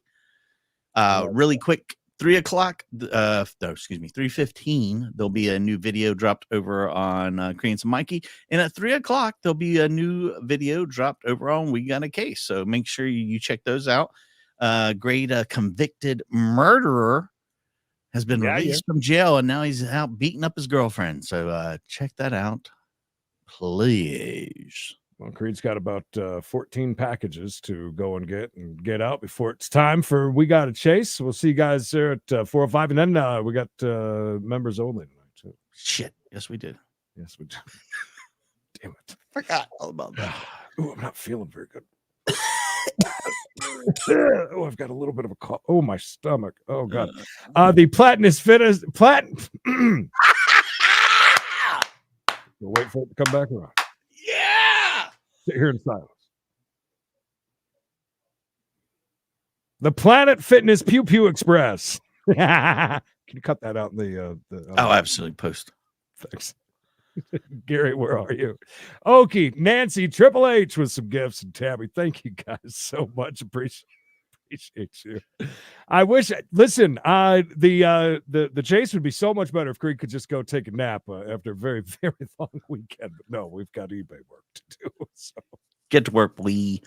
Really quick. 3:15, there'll be a new video dropped over on Creating Some Mikey. And at 3:00, there'll be a new video dropped over on We Got a Case. So make sure you check those out. Great convicted murderer has been released from jail, and now he's out beating up his girlfriend. So check that out, please. Well, Creed's got about 14 packages to go and get out before it's time for We Got a Chase. We'll see you guys there at 405. And then we got members only tonight, too. Shit. Yes, we did. Yes, we did. Damn it. Forgot all about that. Oh, I'm not feeling very good. Oh, I've got a little bit of a cough. Oh, my stomach. Oh, God. The Platinus Fitness. We'll wait for it to come back around. Yeah. Sit here in silence. The Planet Fitness Pew Pew Express. Can you cut that out in the Oh, absolutely. Post. Thanks. Gary, where are you? Okie, Nancy, Triple H with some gifts, and Tabby. Thank you guys so much. Appreciate you. I wish. Listen, the chase would be so much better if Creed could just go take a nap after a very, very long weekend. But no, we've got eBay work to do. So. Get to work, please.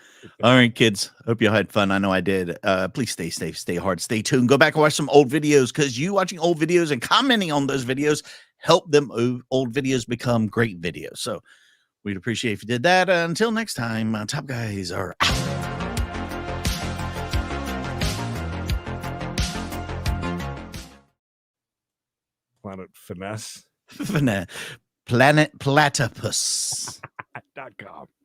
All right, kids. Hope you had fun. I know I did. Please stay safe, stay hard, stay tuned. Go back and watch some old videos, because you watching old videos and commenting on those videos help them old videos become great videos. So we'd appreciate if you did that. Until next time, Top Guys are out. Planet Finesse. Planet Platypus. .com.